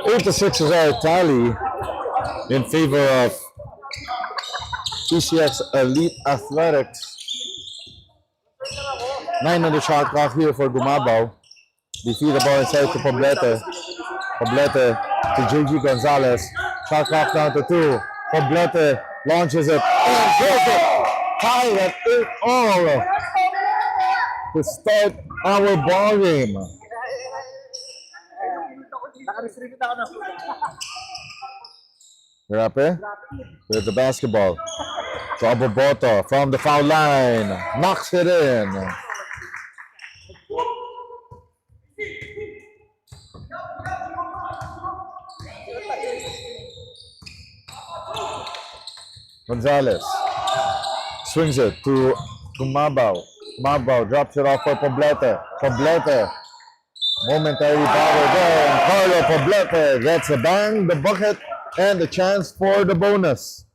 8-6 is our tally in favor of ECX Elite Athletics. 9 on the shot clock here for Gumabaw. They feed the ball inside to Poblete. Poblete to JG Gonzalez. Shot clock down to 2. Poblete launches it and goes it. Tied at 8-all to start our ball game. Grape with the basketball. Boto from the foul line. Knocks it in. Gonzalez swings it to Gumabaw. Gumabaw drops it off for Poblete. Poblete. Momentary power there. And Carlo Poblete gets a bang, the bucket, and the chance for the bonus.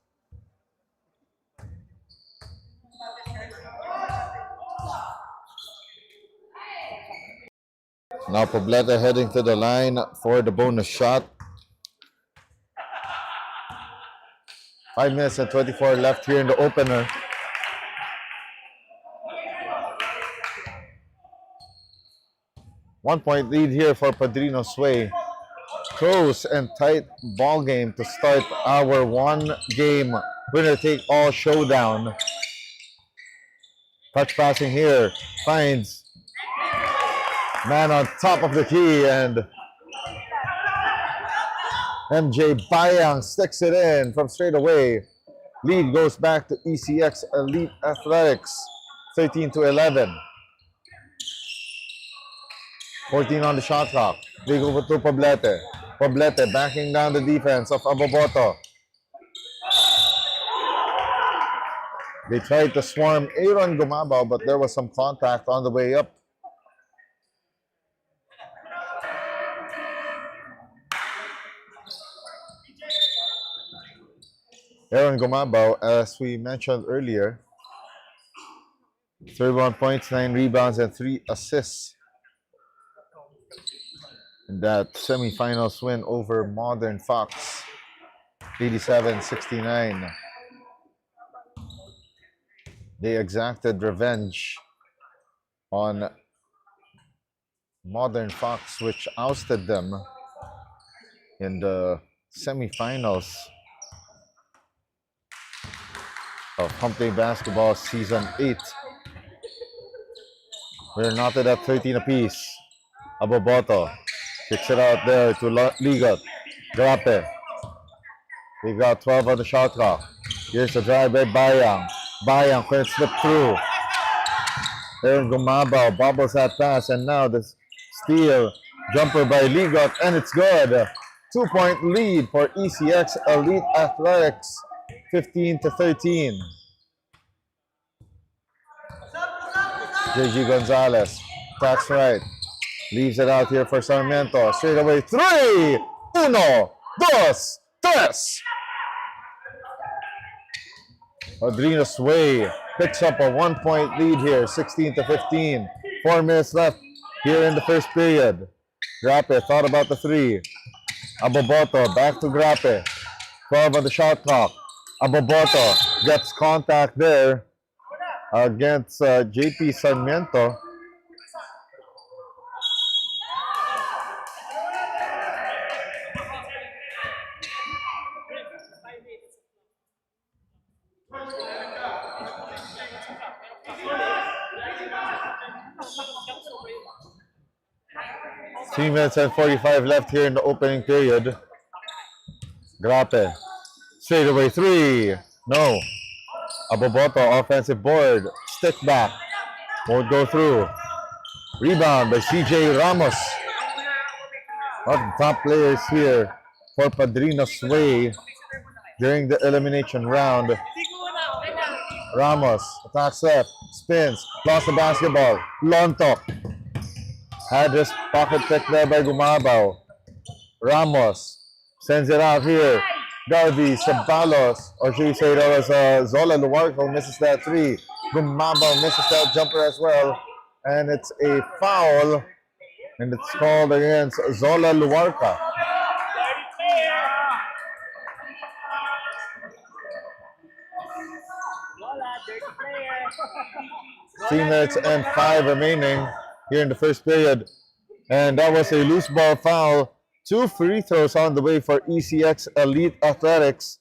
Now Poblete heading to the line for the bonus shot. 5 minutes and 24 left here in the opener. One-point lead here for PADRINO'S Way. Close and tight ball game to start our one-game winner-take-all showdown. Touch passing here. Finds man on top of the key, and MJ Bayang sticks it in from straight away. Lead goes back to ECX Elite Athletics, 13-11. 14 on the shot clock. Big over to Poblete. Poblete backing down the defense of Aboboto. They tried to swarm Aaron Gumabaw, but there was some contact on the way up. Aaron Gumabaw, as we mentioned earlier, 31 points, 9 rebounds, and 3 assists in that semifinals win over Modern Fox, 87-69. They exacted revenge on Modern Fox, which ousted them in the semifinals of Hump Day Basketball Season 8. We're knotted at 13 apiece. Aboboto kicks it out there to Ligot. Grape. We got 12 on the shot clock. Here's the drive by Bayang. Bayang couldn't slip through. Aaron Gumabaw bobbles that pass, and now the steal jumper by Ligot, and it's good. 2-point lead for ECX Elite Athletics, 15-13. JG Gonzalez, that's right. Leaves it out here for Sarmiento. Straight away, 3! 1, 2, 3! PADRINO'S Way picks up a 1-point lead here, 16-15. 4 minutes left here in the first period. Grape thought about the 3. Aboboto back to Grape. 12 on the shot clock. Aboboto gets contact there against JP Sarmiento. Three minutes and 45 left here in the opening period. Grape. Straight away 3. No. Aboboto offensive board. Stick back. Won't go through. Rebound by CJ Ramos. One of the top players here for PADRINO'S Way during the elimination round. Ramos attacks left. Spins. Lost the basketball. Lontok. Had his pocket picked there by Gumabaw. Ramos sends it out here. Darby Sabalos, or should you say that was Zola Luarco, misses that 3. Gumabaw misses that jumper as well. And it's a foul and it's called against Zola Luarca. 3 minutes and 5 remaining here in the first period. And that was a loose ball foul. 2 free throws on the way for ECX Elite Athletics.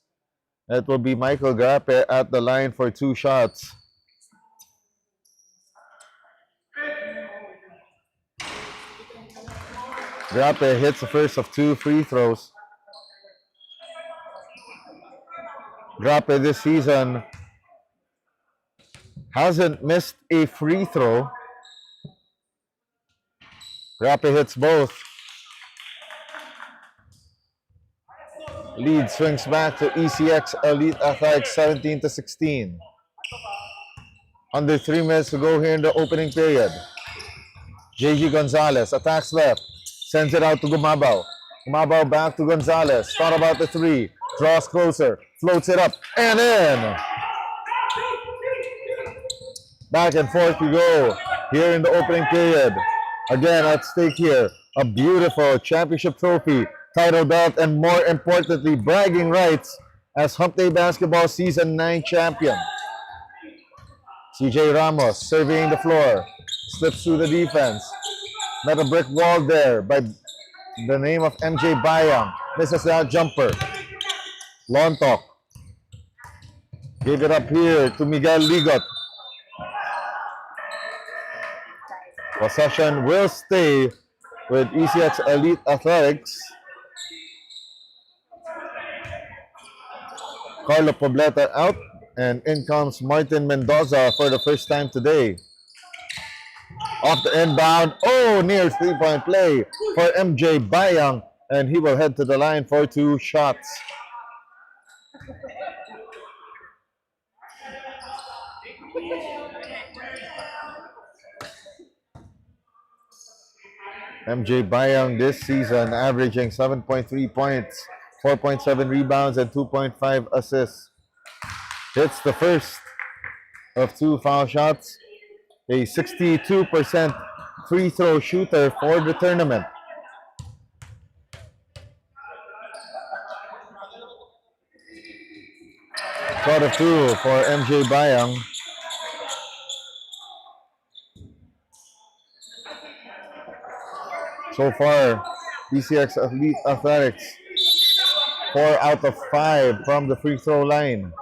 That will be Michael Grape at the line for 2 shots. Grape hits the first of 2 free throws. Grape this season hasn't missed a free throw. Grape hits both. Lead swings back to ECX Elite Athletics 17-16. Under 3 minutes to go here in the opening period. JG Gonzalez attacks left, sends it out to Gumabaw. Gumabaw back to Gonzalez. Thought about the 3, draws closer, floats it up, and in. Back and forth we go here in the opening period. Again, at stake here, a beautiful championship trophy, title belt, and more importantly, bragging rights as Hump Day Basketball Season 9 champion. CJ Ramos surveying the floor, slips through the defense. Met a brick wall there by the name of MJ Bayang. Misses that jumper. Lontok gave it up here to Miguel Ligot. Possession will stay with ECX Elite Athletics. Carlo Pobleta out, and in comes Martin Mendoza for the first time today. Off the inbound, near three-point play for MJ Bayang, and he will head to the line for 2 shots. MJ Bayang this season averaging 7.3 points, 4.7 rebounds, and 2.5 assists. Hits the first of 2 foul shots. A 62% free throw shooter for the tournament. Shot of 2 for MJ Bayang. So far, ECX Elite Athletics 4 out of 5 from the free throw line.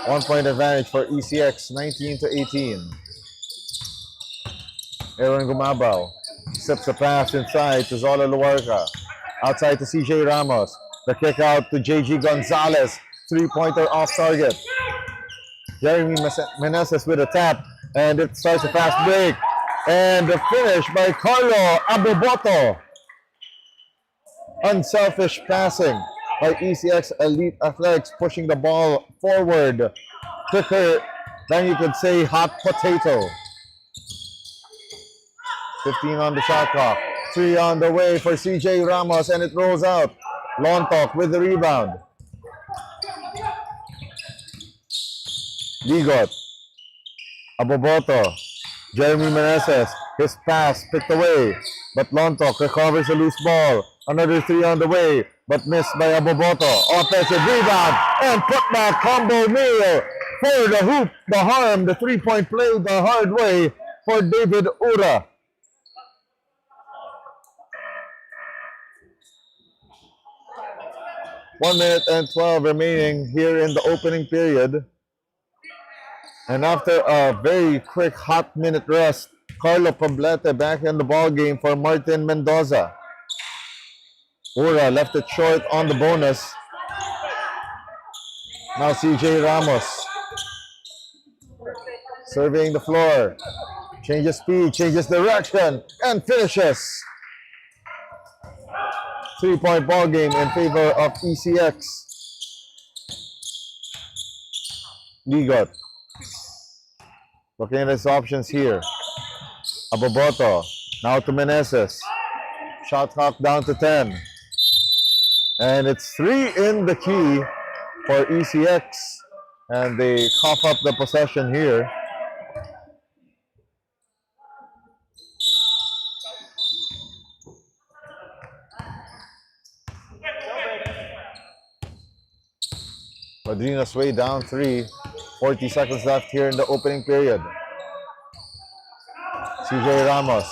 One-point advantage for ECX, 19-18. Aaron Gumabaw sips the pass inside to Zola Luarca. Outside to CJ Ramos. The kick out to JG Gonzalez. 3-pointer off target. Jeremy Meneses with a tap. And it starts a fast break. And the finish by Carlo Aboboto. Unselfish passing by ECX Elite Athletics, pushing the ball forward quicker than you could say hot potato. 15 on the shot clock. 3 on the way for CJ Ramos, and it rolls out. Lontok with the rebound. Ligot. Aboboto. Jeremy Meneses. His pass picked away, but Lontok recovers a loose ball. Another 3 on the way, but missed by Aboboto. Offensive rebound and putback combo meal for the hoop, the harm, the 3-point play the hard way for David Ura. One minute and 12 remaining here in the opening period. And after a very quick hot minute rest, Carlo Poblete back in the ball game for Martin Mendoza. Ura left it short on the bonus. Now CJ Ramos surveying the floor. Changes speed, changes direction, and finishes. 3-point ball game in favor of ECX. Ligot. Looking at his options here. Aboboto. Now to Meneses. Shot clock down to 10. And it's 3 in the key for ECX. And they cough up the possession here. Padrino's Way down 3. 40 seconds left here in the opening period. CJ Ramos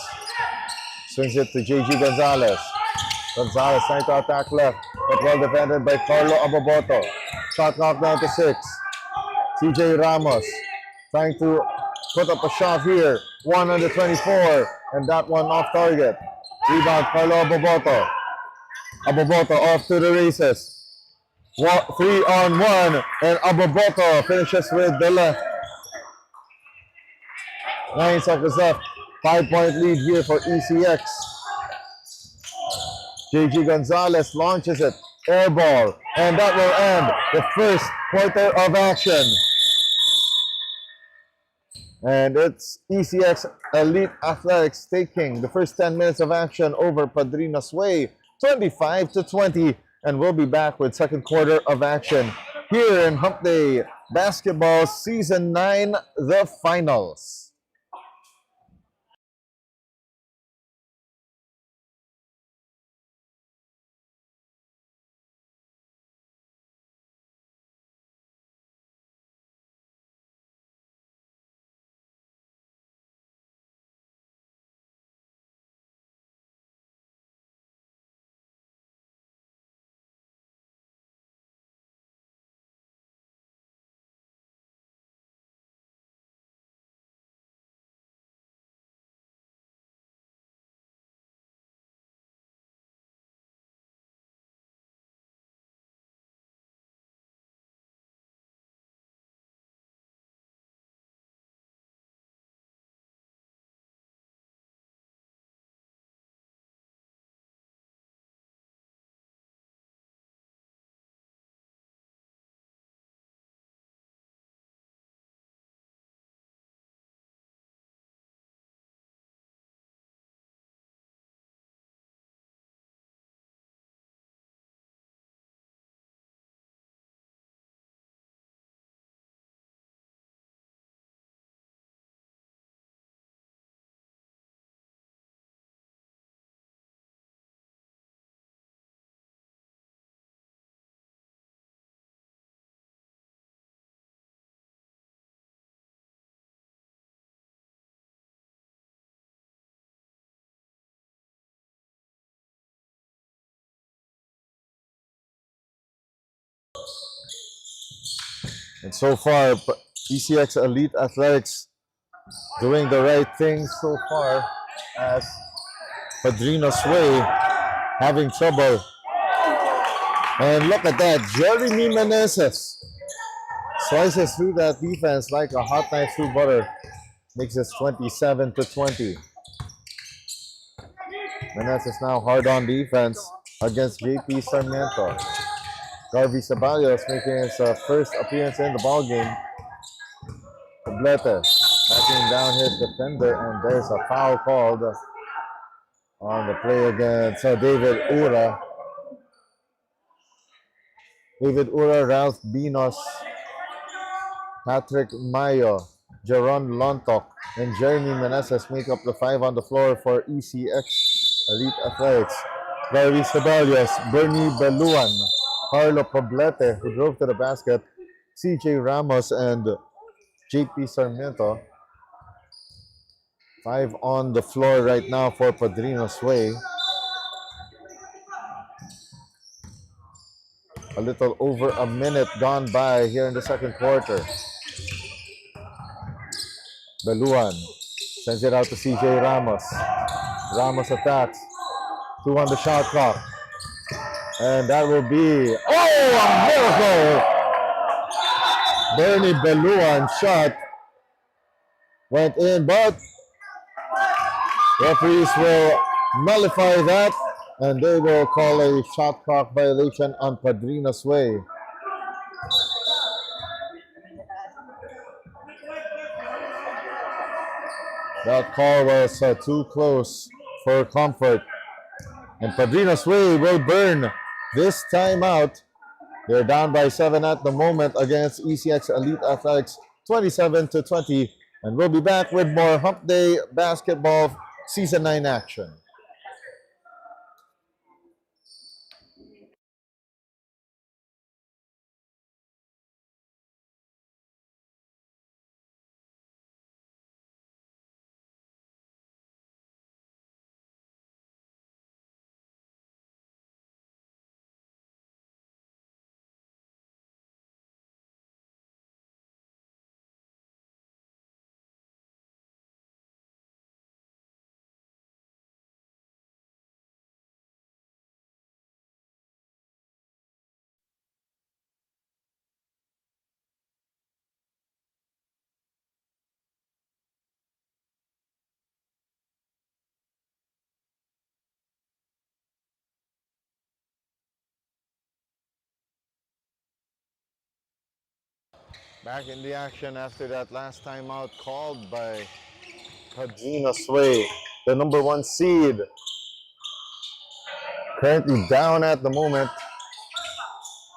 swings it to JG Gonzalez. Gonzalez trying to attack left, but well defended by Carlo Ababoto. Shot clock down to 6. CJ Ramos trying to put up a shot here. 1 under 24, and that one off target. Rebound, Carlo Ababoto. Ababoto off to the races. 3-on-1, and Ababoto finishes with the left. 9 seconds left. 5-point lead here for ECX. JG Gonzalez launches it. Air ball. And that will end the first quarter of action. And it's ECX Elite Athletics taking the first 10 minutes of action over Padrino's Way, 25-20. And we'll be back with second quarter of action here in Hump Day Basketball Season 9, the finals. And so far, ECX Elite Athletics doing the right thing so far, as Padrino's Way having trouble. And look at that, Jeremy Meneses slices through that defense like a hot knife through butter. Makes it 27-20. Meneses now hard on defense against JP Sarmiento. Garvey Ceballos making his first appearance in the ballgame. Poblete backing down his defender, and there's a foul called on the play against David Ura. David Ura, Ralph Binos, Patrick Mayo, Jaron Lontok, and Jeremy Meneses make up the 5 on the floor for ECX Elite Athletics. Garvey Ceballos, Bernie Beluan, Carlo Poblete, who drove to the basket, CJ Ramos, and JP Sarmiento. 5 on the floor right now for Padrino's Way. A little over a minute gone by here in the second quarter. Beluan sends it out to CJ Ramos. Ramos attacks. 2 on the shot clock. And that will be, a miracle! Bernie Beluan shot went in, but referees will nullify that, and they will call a shot clock violation on Padrino's Way. That call was too close for comfort. And Padrino's Way will burn this timeout. They're down by 7 at the moment against ECX Elite Athletics, 27-20. And we'll be back with more Hump Day Basketball Season 9 action. Back in the action after that last timeout called by PADRINO'S WAY, the number 1 seed. Currently down at the moment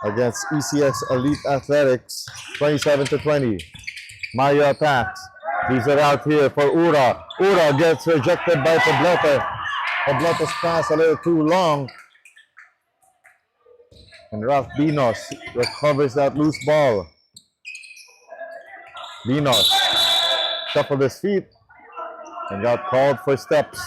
against ECX Elite Athletics, 27-20. Mario attacks. Leaves it out here for Ura. Ura gets rejected by Poblete. Poblete's pass a little too long. And Ralph Binos recovers that loose ball. Binos shuffled his feet and got called for steps.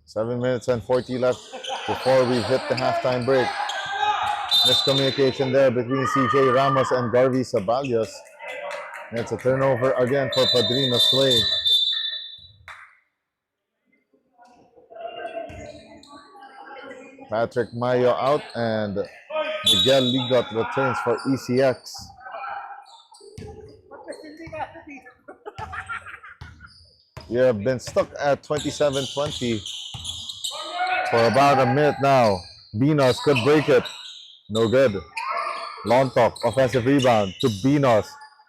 Seven minutes and 40 left before we hit the halftime break. Miscommunication there between CJ Ramos and Garvey Sabaglios. And it's a turnover again for PADRINO'S WAY. Patrick Mayo out and Miguel Ligot returns for ECX. We have been stuck at 27-20 for about a minute now. Binos could break it. No good. Lontok, offensive rebound to Binos.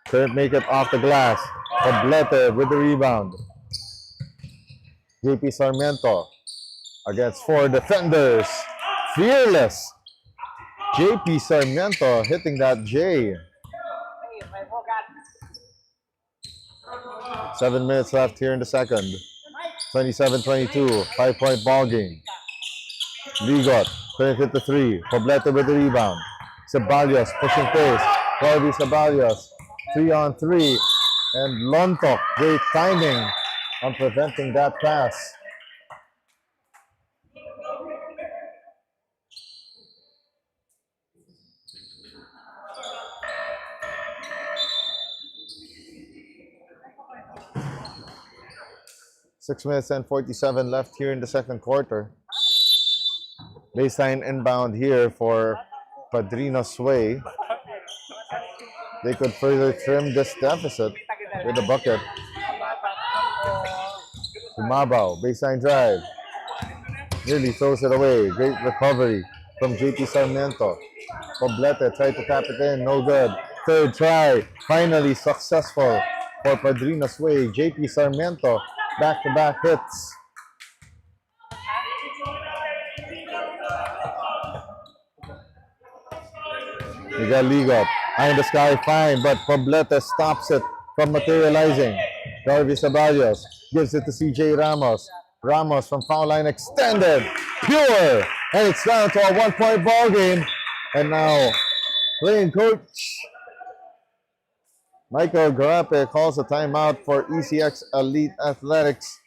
Couldn't make it off the glass. Poblete with the rebound. JP Sarmiento against 4 defenders. Fearless. JP Sarmiento hitting that J. 7 minutes left here in the second. 27-22, 5-point ball game. Ligot couldn't hit the 3. Poblete with the rebound. Ceballos pushing pace. Garvey Ceballos, 3-on-3. And Lontok, great timing on preventing that pass. Six minutes and 47 left here in the second quarter. Baseline inbound here for PADRINO'S WAY. They could further trim this deficit with a bucket. Umabao, baseline drive. Nearly throws it away. Great recovery from JP Sarmiento. Poblete tried to tap it in, no good. Third try, finally successful for PADRINO'S WAY. JP Sarmiento, back-to-back hits. Miguel Ligot, high in the sky, fine, but Poblete stops it from materializing. Garvey Ceballos gives it to CJ Ramos. Ramos from foul line extended, pure, and it's down to a 1-point ball game. And now, playing coach Michael Garape calls a timeout for ECX Elite Athletics,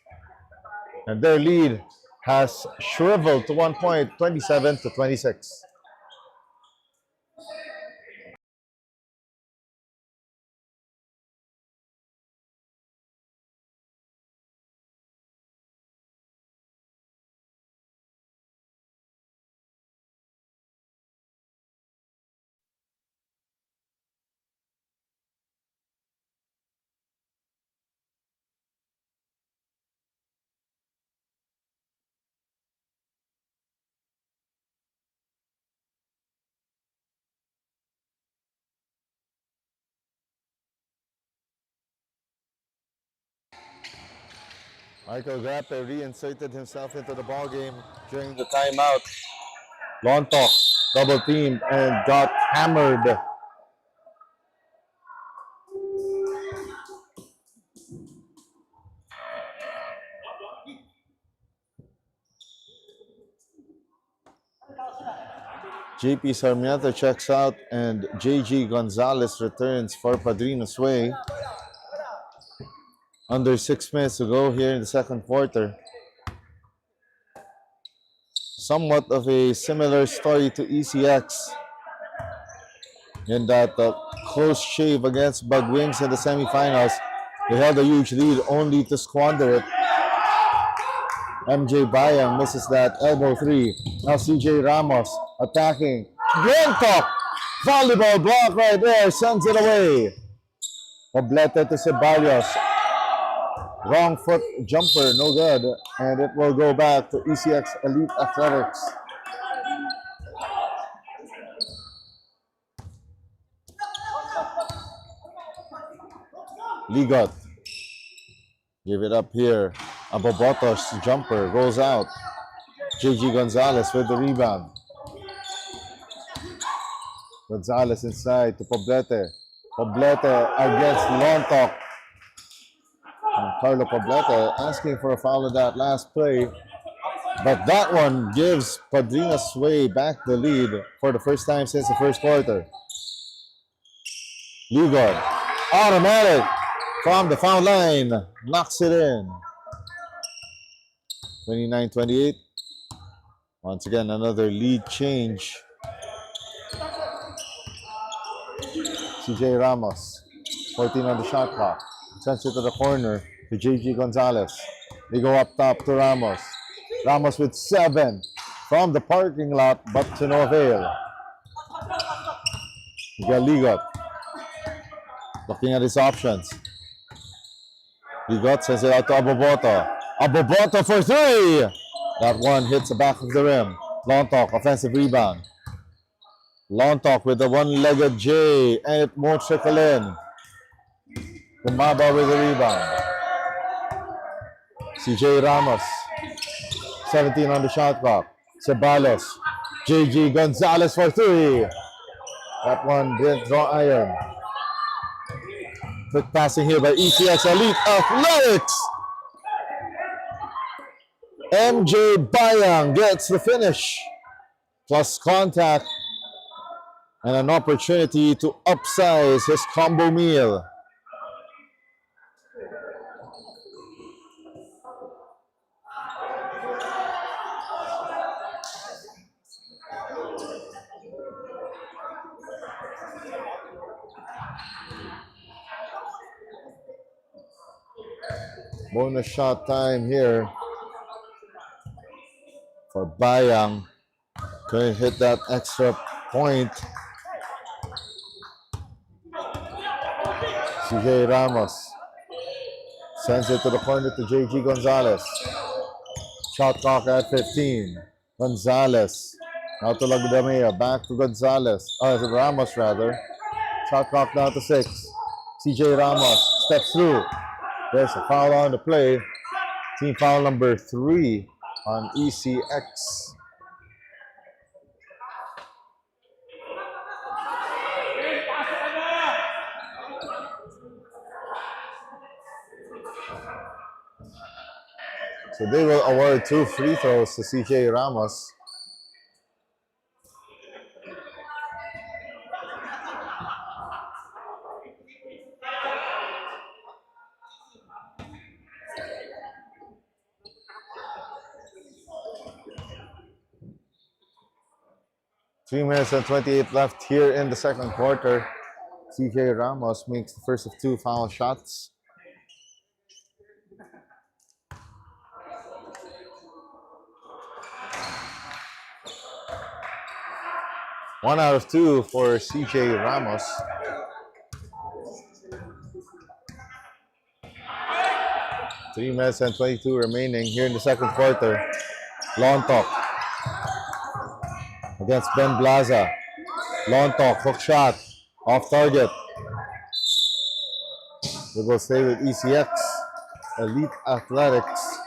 and their lead has shriveled to 1 point, 27-26. Michael Grappe reinserted himself into the ballgame during the timeout. Lontok double teamed and got hammered. JP Sarmiento checks out and JG Gonzalez returns for PADRINO'S WAY. Under 6 minutes to go here in the second quarter. Somewhat of a similar story to ECX in that close shave against Bug Wings in the semifinals. They held a huge lead only to squander it. MJ Bayang misses that elbow 3. Now CJ Ramos attacking. Lontok! Volleyball block right there, sends it away. Poblete to Ceballos. Wrong foot jumper, no good. And it will go back to ECX Elite Athletics. Ligot. Give it up here. Aboboto's jumper goes out. JG Gonzalez with the rebound. Gonzalez inside to Poblete. Poblete against Lontok. And Carlo Poblete asking for a foul in that last play. But that one gives PADRINO'S Way back the lead for the first time since the first quarter. Ligot. Automatic from the foul line. Knocks it in. 29-28. Once again, another lead change. CJ Ramos, 14 on the shot clock. Sends it to the corner to JG Gonzalez. They go up top to Ramos. Ramos with 7 from the parking lot, but to no avail. Miguel Ligot looking at his options. Ligot sends it out to Aboboto. Aboboto for 3! That one hits the back of the rim. Lontok, offensive rebound. Lontok with the one-legged J, and it won't trickle in. Kumaba with the rebound. CJ Ramos, 17 on the shot clock. Ceballos, JG Gonzalez for 3. That one didn't draw iron. Quick passing here by ECX Elite Athletics. MJ Bayang gets the finish. Plus contact and an opportunity to upsize his combo meal. Bonus shot time here for Bayang. Couldn't hit that extra point. CJ Ramos sends it to the corner to JG Gonzalez. Shot clock at 15. Gonzalez now to Lagdamea. Back to Gonzalez. Ramos rather. Shot clock down to 6. CJ Ramos steps through. There's a foul on the play. Team foul number 3 on ECX. So they will award 2 free throws to CJ Ramos. Three minutes and 28 left here in the second quarter. CJ Ramos makes the first of 2 foul shots. One out of 2 for CJ Ramos. Three minutes and 22 remaining here in the second quarter. Lontok against Ben Blaza. Lontok, hook shot, off target. We will stay with ECX Elite Athletics.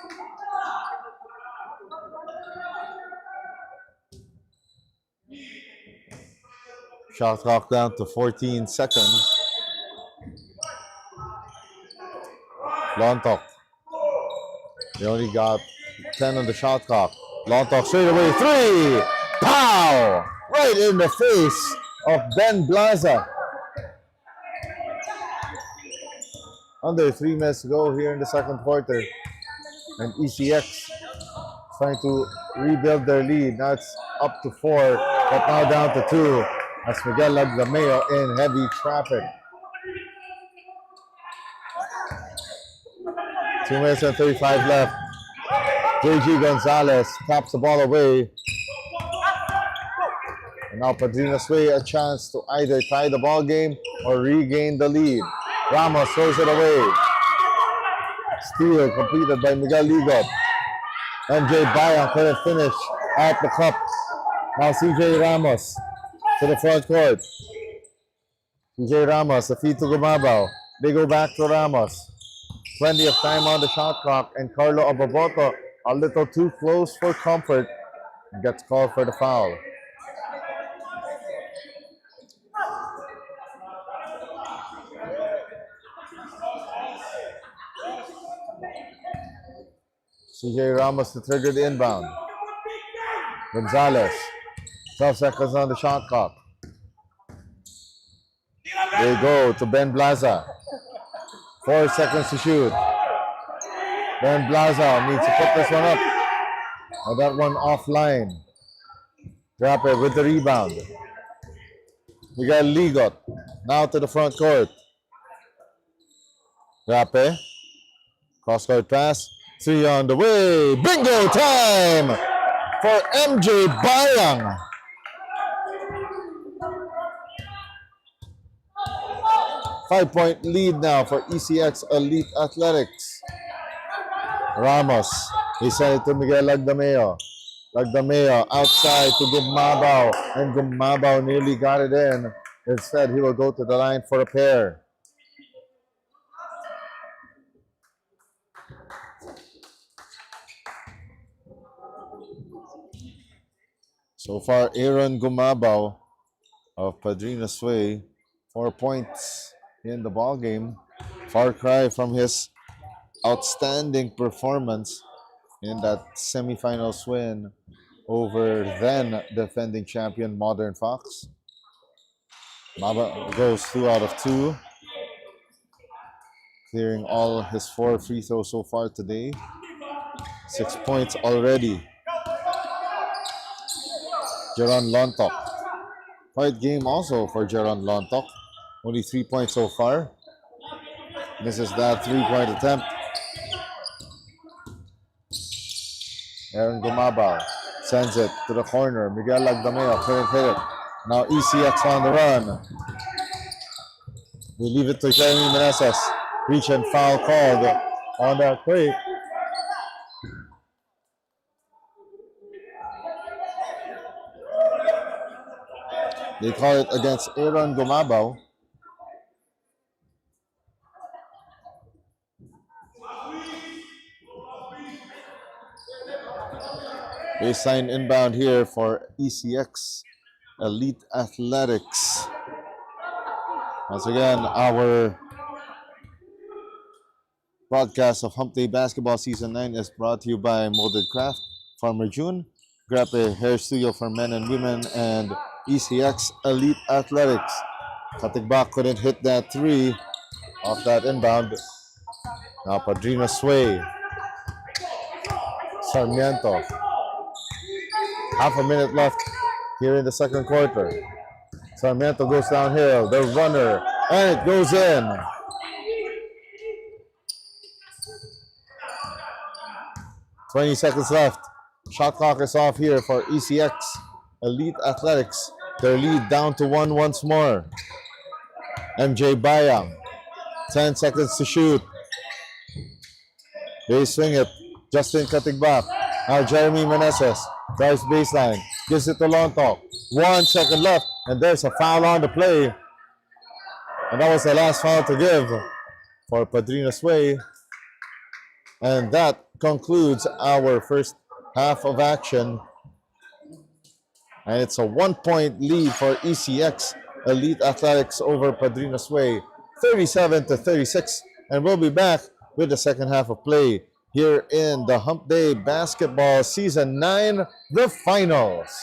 Shot clock down to 14 seconds. Lontok. They only got 10 on the shot clock. Lontok straight away 3! Pow! Right in the face of Ben Blaza. Under 3 minutes to go here in the second quarter. And ECX trying to rebuild their lead. Now it's up to 4, but now down to 2. As Miguel Lagdameo in heavy traffic. 2 minutes and 35 left. JG Gonzalez taps the ball away. And now PADRINO'S Way a chance to either tie the ball game or regain the lead. Ramos throws it away. Steal completed by Miguel Ligot. MJ Bayan couldn't finish at the cup. Now CJ Ramos to the front court. CJ Ramos, the feed to Gumabaw. They go back to Ramos. Plenty of time on the shot clock, and Carlo Ababoto, a little too close for comfort, gets called for the foul. CJ Ramos to trigger the inbound. Gonzalez, 12 seconds on the shot clock. They go to Ben Blaza. 4 seconds to shoot. Ben Blaza needs to put this one up. Now that one offline. Grape with the rebound. We got Ligot now to the front court. Grape. Cross court pass. 3 on the way. Bingo time for MJ Bayang. 5-point lead now for ECX Elite Athletics. Ramos. He sent it to Miguel Lagdameo. Lagdameo outside to Gumabaw. And Gumabaw nearly got it in. Instead, he will go to the line for a pair. So far, Aaron Gumabaw of PADRINO'S Way, 4 points in the ball game. Far cry from his outstanding performance in that semifinals win over then defending champion Modern Fox. Maba goes 2 out of 2, clearing all his 4 free throws so far today. 6 points already. Jeron Lontok. Quite game also for Jeron Lontok. Only 3 points so far. Misses that 3-point attempt. Aaron Gumabaw sends it to the corner. Miguel Lagdameo couldn't hit it. Now ECX on the run. We leave it to Jeremy Meneses. Reach and foul called on that play. They call it against Aaron Gumabaw. Baseline inbound here for ECX Elite Athletics. Once again, our broadcast of Hump Day Basketball Season 9 is brought to you by Molded Craft, Farmer June, Grape Hair Studio for Men and Women, and ECX Elite Athletics. Katigbak couldn't hit that 3 off that inbound. Now PADRINO'S Way. Sarmiento. Half a minute left here in the second quarter. Sarmiento goes downhill, the runner, and it goes in. 20 seconds left. Shot clock is off here for ECX Elite Athletics. Their lead down to 1 once more. MJ Bayang. 10 seconds to shoot. They swing it. Justin Katigbak. Now Jeremy Meneses drives baseline. Gives it to Lontok. 1 second left. And there's a foul on the play. And that was the last foul to give for PADRINO'S Way. And that concludes our first half of action. And it's a 1-point lead for ECX Elite Athletics over PADRINO'S Way, 37-36. And we'll be back with the second half of play here in the Hump Day Basketball Season 9, the finals.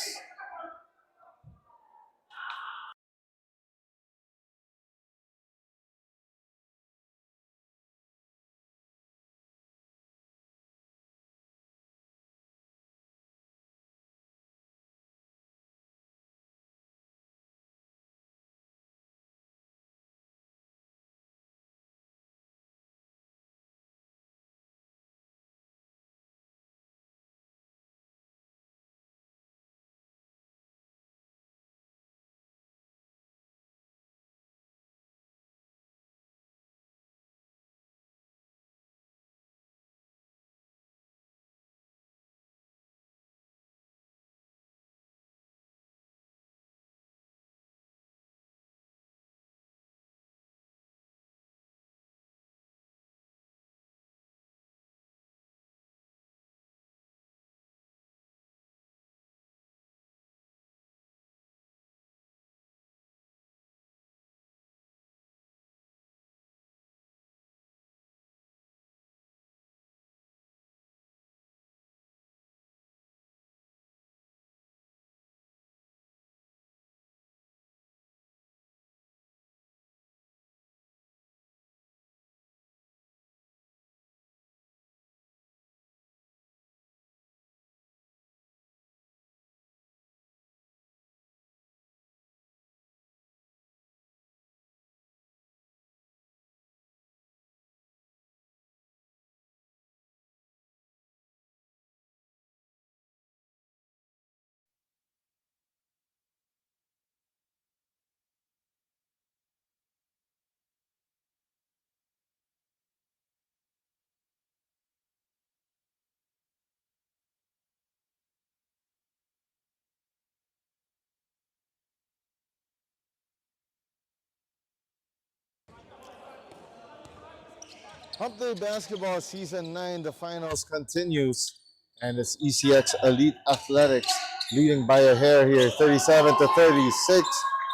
Hump Day Basketball Season 9, the finals continues. And it's ECX Elite Athletics leading by a hair here, 37-36.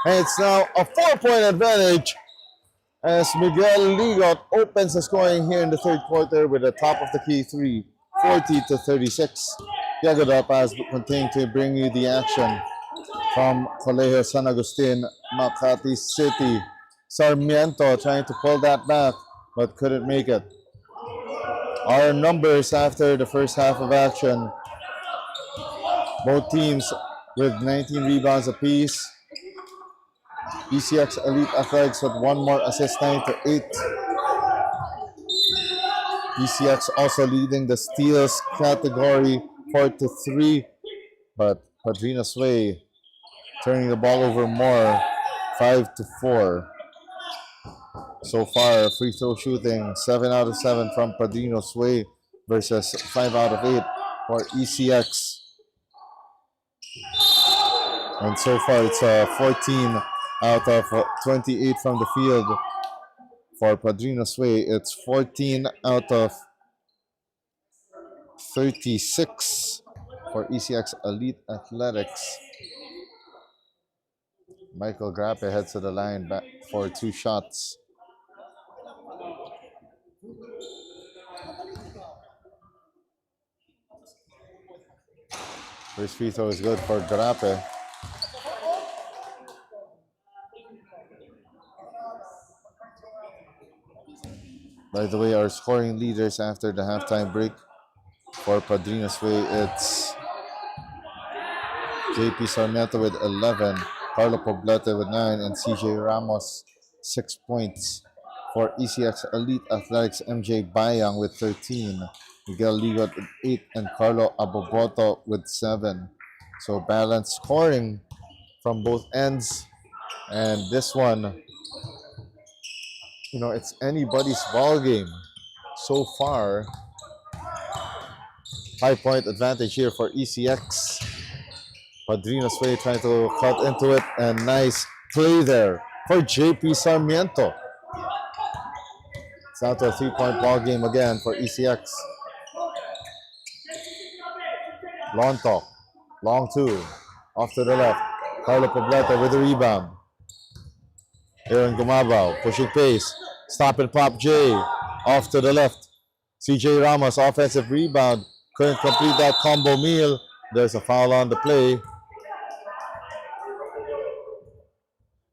And it's now a 4-point advantage as Miguel Ligot opens the scoring here in the third quarter with a top of the key three, 40-36. Diego Paz continuing to bring you the action from Colegio San Agustin, Makati City. Sarmiento trying to pull that back, but couldn't make it. Our numbers after the first half of action, both teams with 19 rebounds apiece. ECX Elite Athletics with one more assist, 9-8. ECX also leading the steals category 4-3, but Padrino'S Way turning the ball over more, 5-4. So far, free throw shooting 7 out of 7 from Padrino'S Way versus 5 out of 8 for ECX. And so far, it's 14 out of 28 from the field for Padrino'S Way. It's 14 out of 36 for ECX Elite Athletics. Michael Grappe heads to the line back for 2 shots. First free throw is good for Grappe. By the way, our scoring leaders after the halftime break for Padrino'S Way, it's JP Sarmiento with 11, Carlo Poblete with 9, and CJ Ramos 6 points. For ECX Elite Athletics, MJ Bayang with 13, Miguel Ligot with 8, and Carlo Aboboto with 7. So balanced scoring from both ends. And this one, it's anybody's ball game so far. 5-point advantage here for ECX. Padrino'S Way trying to cut into it, and nice play there for JP Sarmiento. It's out to a 3-point ball game again for ECX. Lonto, long 2, off to the left. Carlo Poblete with the rebound. Aaron Gumabao pushing pace. Stop and pop J, off to the left. CJ Ramos, offensive rebound. Couldn't complete that combo meal. There's a foul on the play.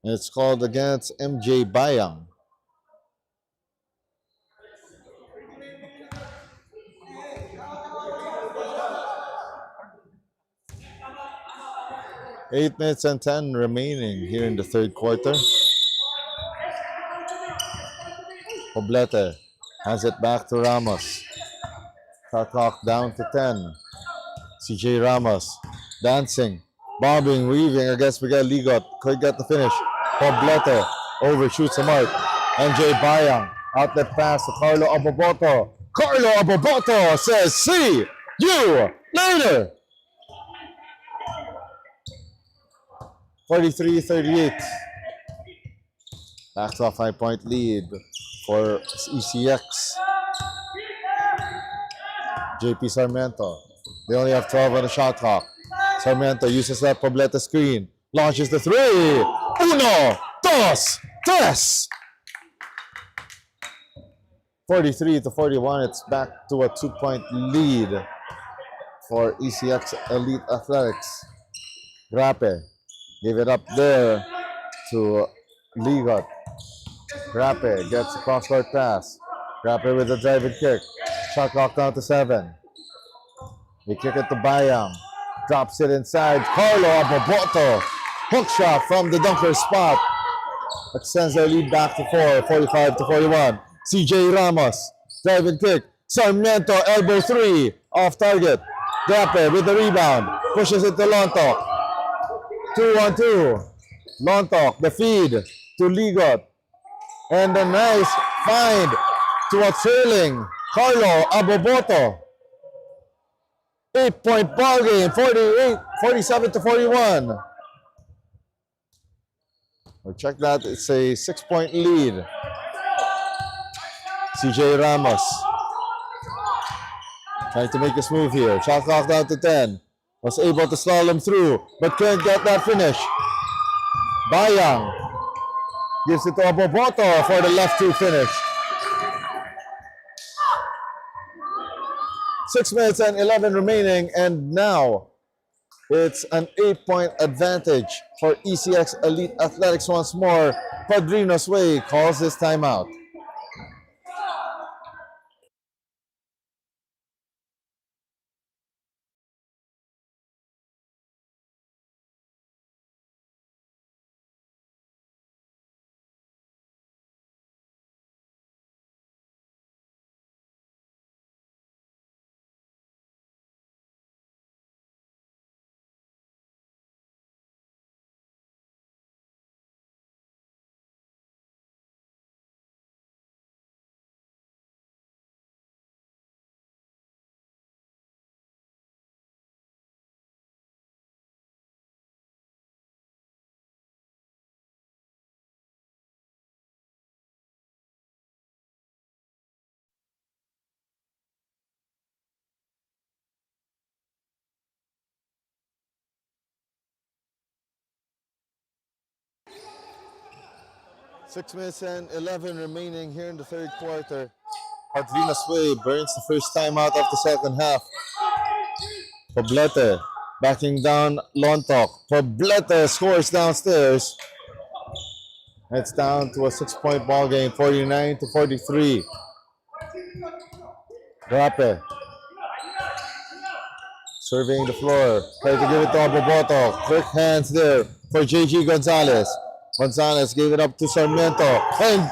And it's called against MJ Bayang. Eight minutes and 10 remaining here in the third quarter. Poblete hands it back to Ramos. Shot clock down to 10. CJ Ramos dancing, bobbing, weaving against Miguel Ligot. Could get the finish. Poblete overshoots the mark. MJ Bayang, outlet pass to Carlo Aboboto. Carlo Aboboto says, "See you later." 43-38. Back to a 5-point lead for ECX. JP Sarmiento. They only have 12 on the shot clock. Sarmiento uses that Poblete screen. Launches the 3. 1, 2, 3. 43-41. It's back to a 2-point lead for ECX Elite Athletics. Grappe gave it up there to Ligot. Grappe gets a cross-court pass. Grappe with a driving kick. Shot clock down to 7. They kick it to Bayang. Drops it inside. Carlo Aboboto. Hook shot from the dunker spot. Extends their lead back to 4. 45-41. CJ Ramos. Driving kick. Sarmiento elbow 3. Off target. Grappe with the rebound. Pushes it to Lontok. 2-on-2. Lontok, the feed to Ligot. And a nice find to a trailing Carlo Aboboto. 8-point ball game, 47-41. Or check that, it's a 6-point lead. CJ Ramos trying to make his move here. Shot clock down to 10. Was able to slalom through, but couldn't get that finish. Bayang gives it to Aboboto for the left two finish. 6 minutes and 11 remaining, and now it's an 8-point advantage for ECX Elite Athletics once more. Padrinos Way calls this timeout. Six minutes and 11 remaining here in the third quarter. Padrinos Way burns the first time out of the second half. Poblete backing down Lontok. Poblete scores downstairs. It's down to a 6-point ball game, 49-43. Grape surveying the floor. Try to give it to Aboboto. Quick hands there for JG Gonzalez. Gonzalez gave it up to Sarmiento. And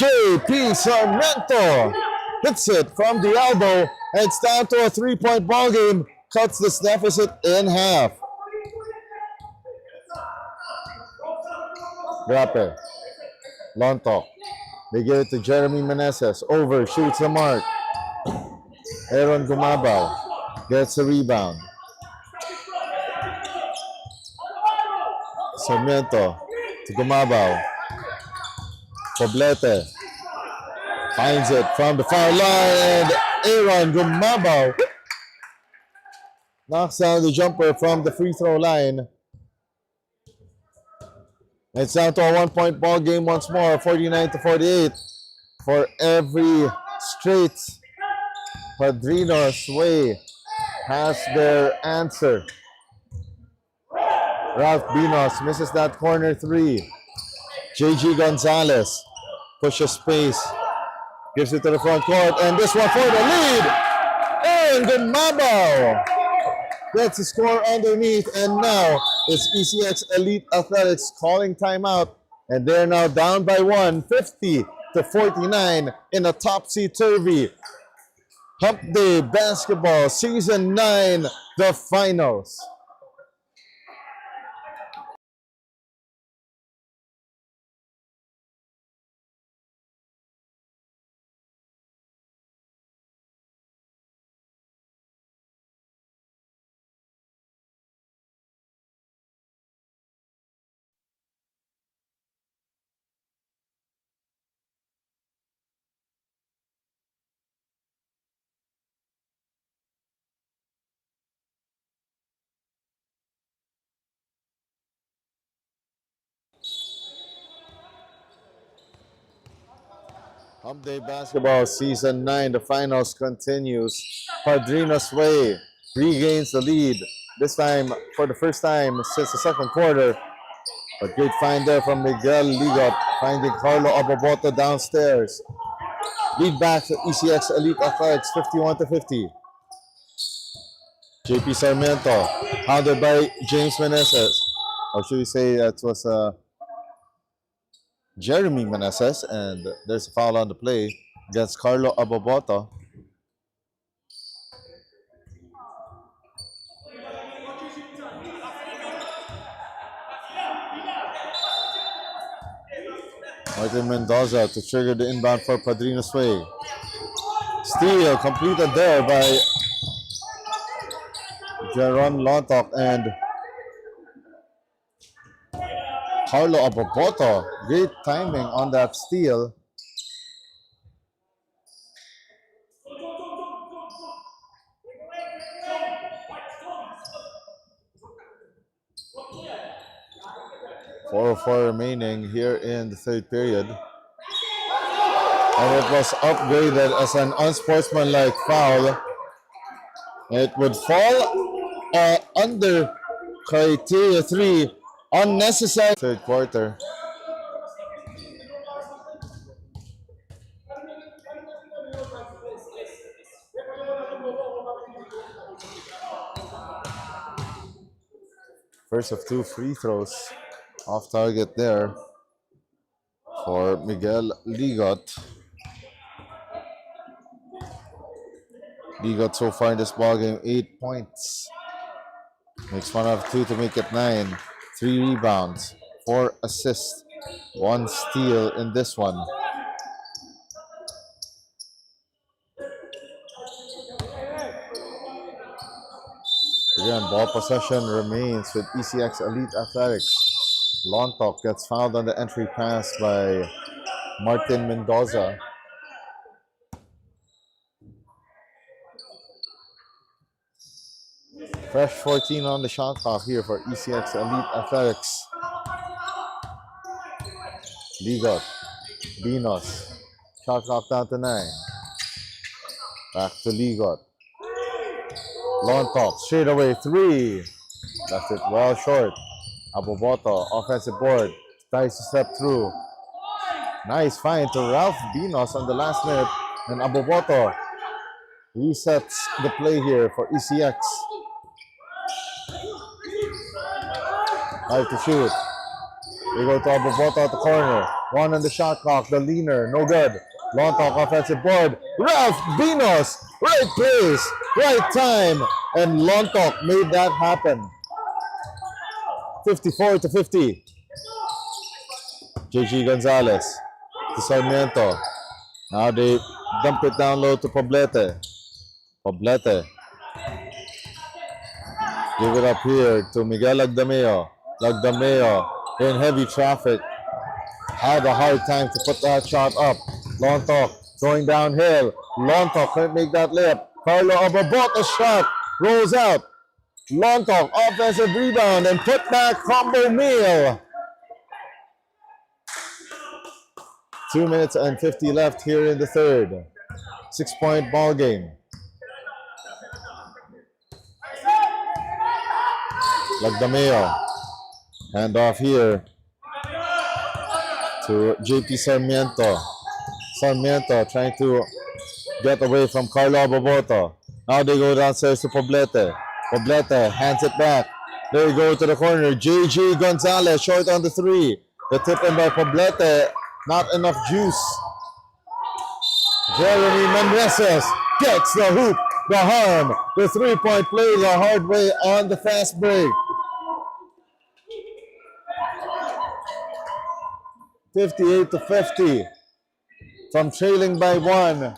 JP Sarmiento hits it from the elbow. And it's down to a 3-point ball game. Cuts this deficit in half. Grape. Lontok. They give it to Jeremy Meneses. Over. Shoots the mark. Aaron Gumabao gets a rebound. Sarmiento to Gumabao. Poblete finds it from the foul line, and Aaron Gumabao knocks down the jumper from the free throw line. It's down to a 1-point ball game once more, 49-48. For every straight Padrinos Way has their answer. Ralph Binos misses that corner three. JG Gonzalez pushes space, gives it to the front court, and this one for the lead. And Gumabao gets the score underneath, and now it's ECX Elite Athletics calling timeout, and they're now down by 1, 50-49 in a topsy-turvy Hump Day Basketball Season 9, the finals. Hump Day Basketball Season 9, the finals continues. Padrinos Way regains the lead, this time for the first time since the second quarter. A great find there from Miguel Ligop, finding Carlo Aboboto downstairs. Lead back to ECX Elite Athletics, 51-50. JP Sarmiento, hounded by James Meneses. Or should we say that was Jeremy Meneses, and there's a foul on the play against Carlo Aboboto. Martin Mendoza to trigger the inbound for Padrinos Way. Steal completed there by Jaron Lontok and Carlo Aboboto. Great timing on that steal. 4:04 remaining here in the third period. And it was upgraded as an unsportsmanlike foul. It would fall under criteria 3, unnecessary. Third quarter. First of 2 free throws off target there for Miguel Ligot. Ligot so far in this ballgame, 8 points. Makes 1 out of 2 to make it 9. 3 rebounds, 4 assists, 1 steal in this one. Again, ball possession remains with ECX Elite Athletics. Lontok gets fouled on the entry pass by Martin Mendoza. Fresh 14 on the shot clock here for ECX Elite Athletics. Ligot, Binos, shot clock down to 9. Back to Ligot. Lontok, straight away 3. Left it well short. Aboboto, offensive board, tries to step through. Nice find to Ralph Binos on the last minute. And Aboboto resets the play here for ECX. 5 to shoot. They go to Aboboto at the corner. 1 on the shot clock, the leaner, no good. Lontok offensive board. Ralph Binos, right place, right time. And Lontok made that happen. 54 to 50. JG Gonzalez to Sarmiento. Now they dump it down low to Poblete. Poblete. Give it up here to Miguel Lagdameo. Lagdameo in heavy traffic. Had a hard time to put that shot up. Lontok going downhill. Lontok couldn't make that layup. Carlo Aboboto shot. Rolls out. Lontok offensive rebound and put back combo meal. 2 minutes and 50 left here in the third. 6-point ball game. Lagdameo. Hand off here to JP Sarmiento. Sarmiento trying to get away from Carlo Aboboto. Now they go downstairs to Poblete. Poblete hands it back. They go to the corner. JG Gonzalez short on the 3. The tip in by Poblete. Not enough juice. Jeremy Meneses gets the hoop, the harm. The 3-point play the hard way on the fast break. 58 to 50. From trailing by 1.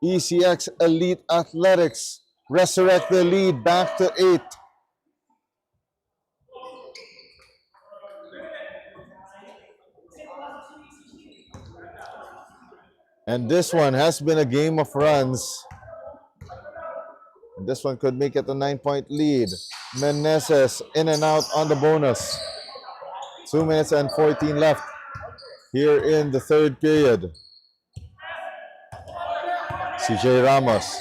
ECX Elite Athletics resurrect the lead back to 8. And this one has been a game of runs. This one could make it a 9-point lead. Meneses in and out on the bonus. 2 minutes and 14 left here in the third period. CJ Ramos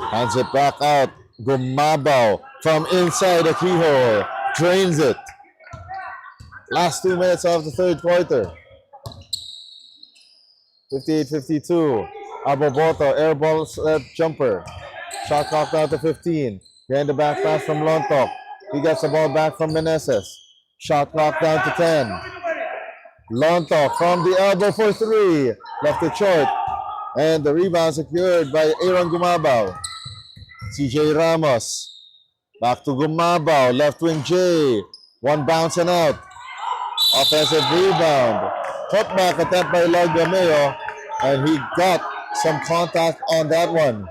hands it back out. Gumabao from inside the keyhole. Drains it. Last 2 minutes of the third quarter. 58-52. Aboboto, air ball slip jumper. Shot clock down to 15. Behind the back pass from Lontok. He gets the ball back from Meneses. Shot clock down to 10. Lontok from the elbow for 3. Left it short. And the rebound secured by Aaron Gumabao. CJ Ramos. Back to Gumabao. Left wing J. 1 bounce and out. Offensive rebound. Putback attempt by Lagdameo. And he got some contact on that one.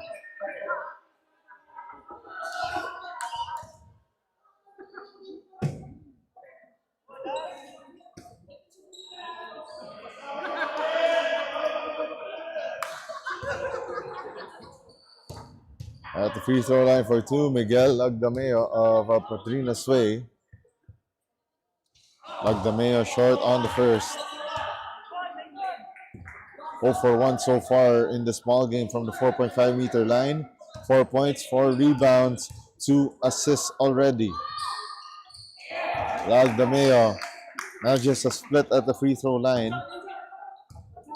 At the free throw line for two, Miguel Agdameo of PADRINO'S WAY. Agdameo short on the first. 0 for 1 so far in the small game from the 4.5-meter line. 4 points, 4 rebounds, 2 assists already. Agdameo, not just a split at the free throw line.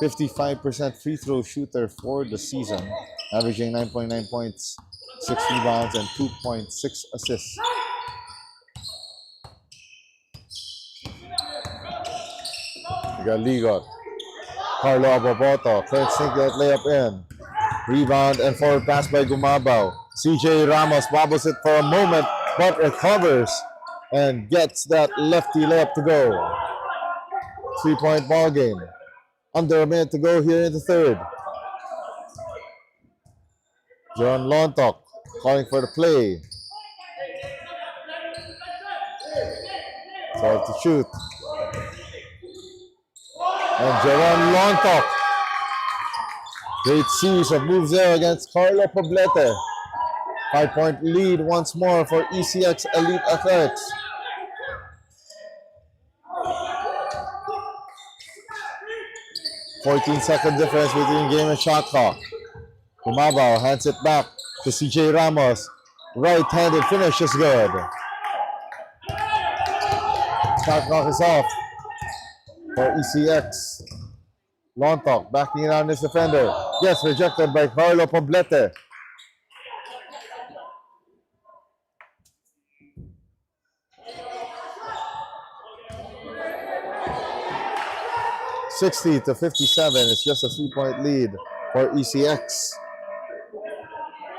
55% free throw shooter for the season, averaging 9.9 points, 6 rebounds, and 2.6 assists. We got Ligot. Carlo Ababoto. Can't sink that layup in. Rebound and forward pass by Gumabaw. CJ Ramos bobbles it for a moment, but recovers and gets that lefty layup to go. 3-point ball game. Under a minute to go here in the third. John Lontok calling for the play. So to shoot. And Jaron Lontok. Great series of moves there against Carlo Poblete. 5-point lead once more for ECX Elite Athletics. 14-second difference between game and shot clock. Gumabaw hands it back to CJ Ramos. Right-handed finish is good. Shot clock is off for ECX. Lontok backing it on his defender. Gets rejected by Carlo Poblete. (60-57). It's just a 3-point lead for ECX.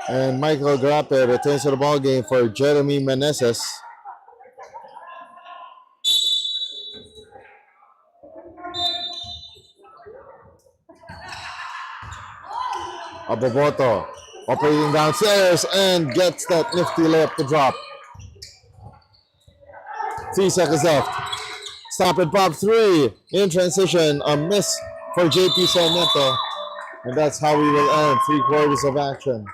And Michael Grape returns to the ball game for Jeremy Meneses. Ababoto operating downstairs and gets that nifty layup to drop. 3 seconds left. Stop and pop three in transition. A miss for JP Sarmiento. And that's how we will end 3 quarters of action.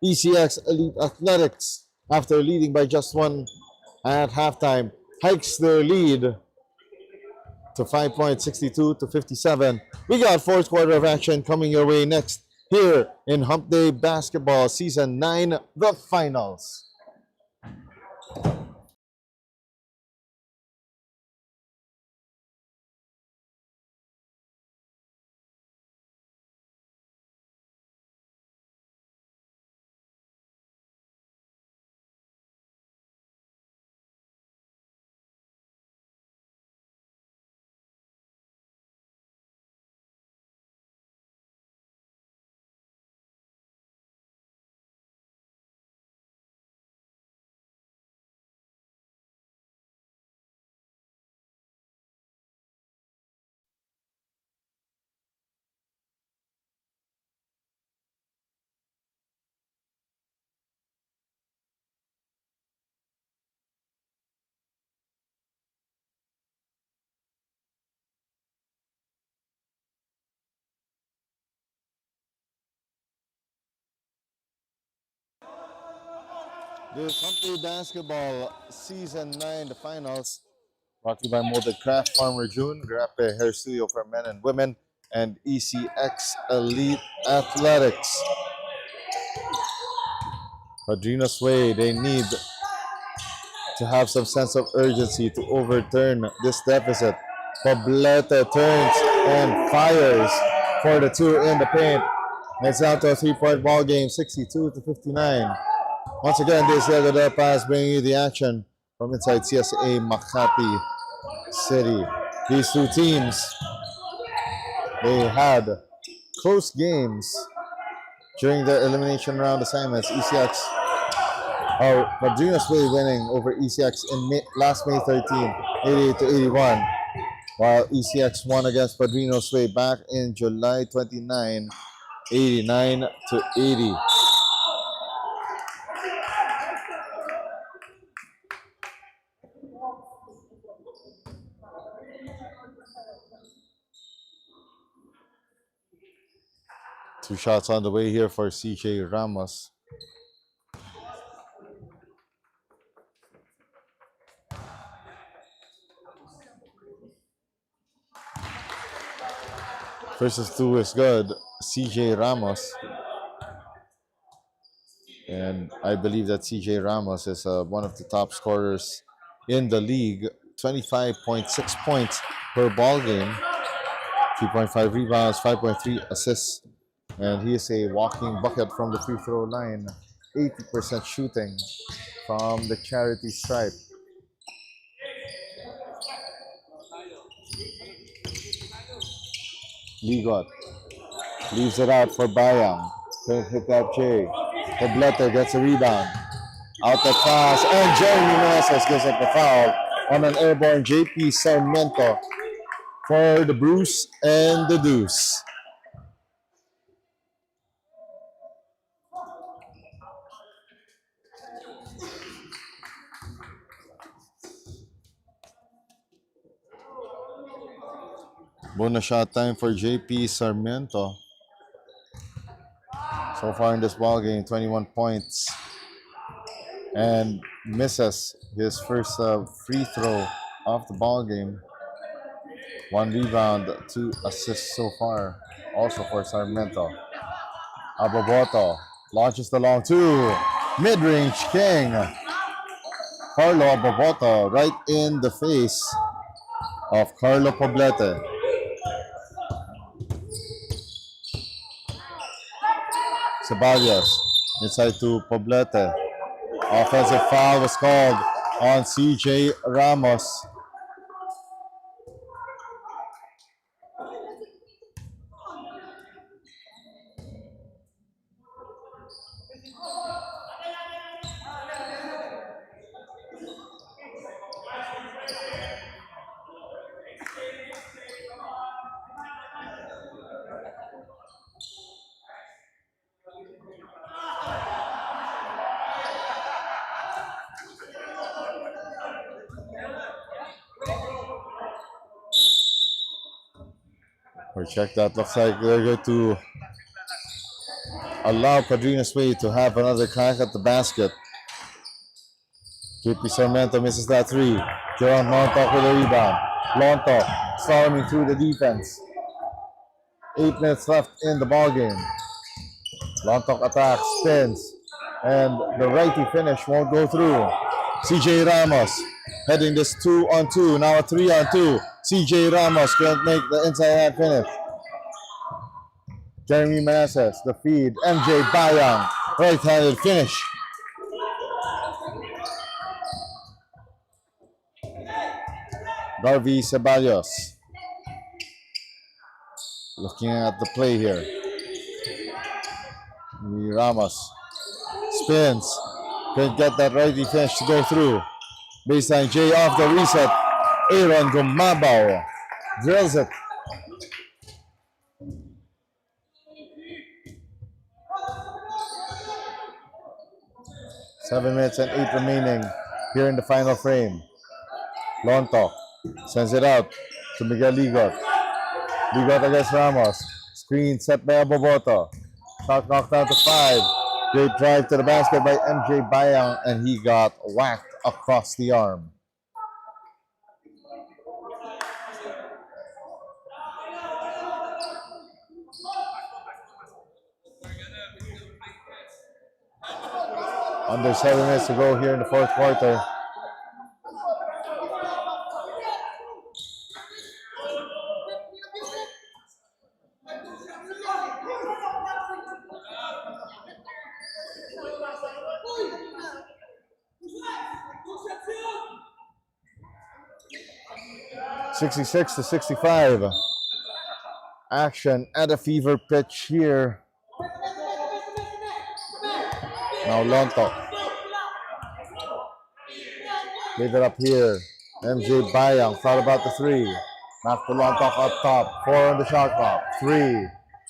ECX Elite Athletics, after leading by just 1 at halftime, hikes their lead to 5 points, 62-57. We got 4th quarter of action coming your way next here in Hump Day Basketball Season 9, the finals. This Hump Day Basketball Season 9, the finals, brought to you by Molded Craft, Farmer June, Grape Hair Studio for men and women, and ECX Elite Athletics. PADRINO'S WAY, they need to have some sense of urgency to overturn this deficit. Poblete turns and fires for the 2 in the paint. It's down to a 3-point ball game, 62-59. Once again, this is Diego Del Paz bringing you the action from inside CSA Makati City. These 2 teams, they had close games during their elimination round assignments. ECX, or PADRINO'S WAY, winning over ECX in last May 13, 88-81, while ECX won against PADRINO'S WAY back in July 29, 89-80. Two shots on the way here for CJ Ramos. Versus 2 is good. CJ Ramos. And I believe that CJ Ramos is one of the top scorers in the league. 25.6 points per ball game. 3.5 rebounds, 5.3 assists. And he is a walking bucket from the free throw line. 80% shooting from the charity stripe. Ligot leaves it out for Bayang. Couldn't hit that J. Poblete gets a rebound. Out the pass, and Jeremy Meneses gives up the foul on an airborne JP Sarmiento for the Bruce and the Deuce. Bonus shot time for JP Sarmiento. So far in this ball game, 21 points. And misses his first free throw of the ball game. 1 rebound, 2 assists so far, also for Sarmiento. Aboboto launches the long 2. Mid-range king. Carlo Aboboto right in the face of Carlo Poblete. Ceballos inside to Poblete. Offensive foul was called on CJ Ramos. Or check that. Looks like they're going to allow PADRINO'S Way to have another crack at the basket. JP Sarmiento misses that 3. Jerome Lontok with a rebound. Lontok storming through the defense. 8 minutes left in the ball game. Lontok attacks, spins, and the righty finish won't go through. CJ Ramos heading this 2-on-2, now a 3-on-2. CJ Ramos couldn't make the inside hand finish. Jeremy Meneses, the feed. MJ Bayang, right-handed finish. Darby Ceballos looking at the play here. Ramos spins, couldn't get that righty finish to go through. Baseline J off the reset. Aaron Gumabaw drills it. Seven minutes and 8 remaining here in the final frame. Lontok sends it out to Miguel Ligot. Ligot against Ramos. Screen set by Aboboto. Shot knocked down to 5. Great drive to the basket by MJ Bayang, and he got whacked across the arm. Under 7 minutes to go here in the fourth quarter. (66-65). Action at a fever pitch here. Now Lontok. Leave it up here. MJ Bayang thought about the 3. Knocked the Lontok up top. 4 on the shot clock. 3,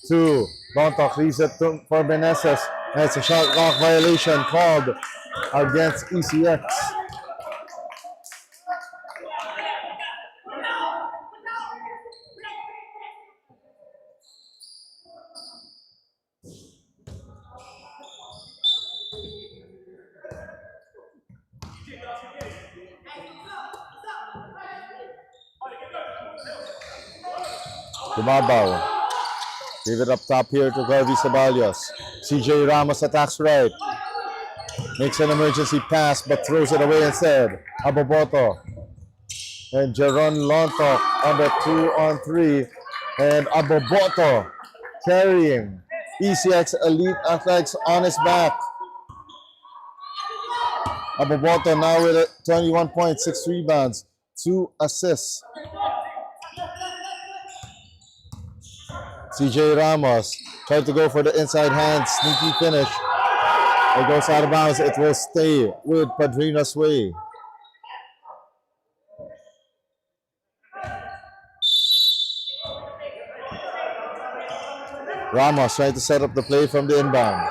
2. Lontok leaves it for Meneses. And it's a shot clock violation called against ECX. Gumabaw Give it up top here to Garvey Ceballos. CJ Ramos attacks right. Makes an emergency pass but throws it away instead. Aboboto. And Jeron Lontok on the 2-on-3. And Aboboto carrying ECX Elite Athletics on his back. Aboboto now with 21 points, 6 rebounds, 2 assists. CJ Ramos tried to go for the inside hand, sneaky finish. It goes out of bounds. It will stay with Padrino'S Way. Ramos trying to set up the play from the inbound.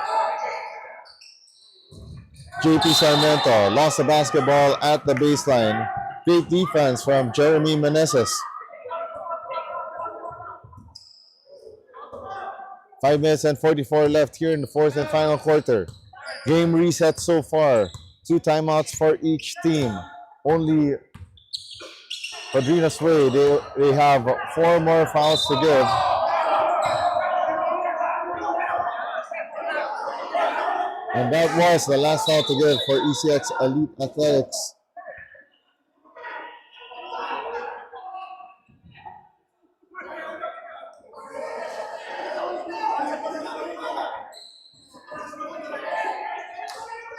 JP Sarmiento lost the basketball at the baseline. Great defense from Jeremy Meneses. 5 minutes and 44 left here in the fourth and final quarter. Game reset so far. 2 timeouts for each team. Only Padrino'S Way, they have 4 more fouls to give. And that was the last foul to give for ECX Elite Athletics.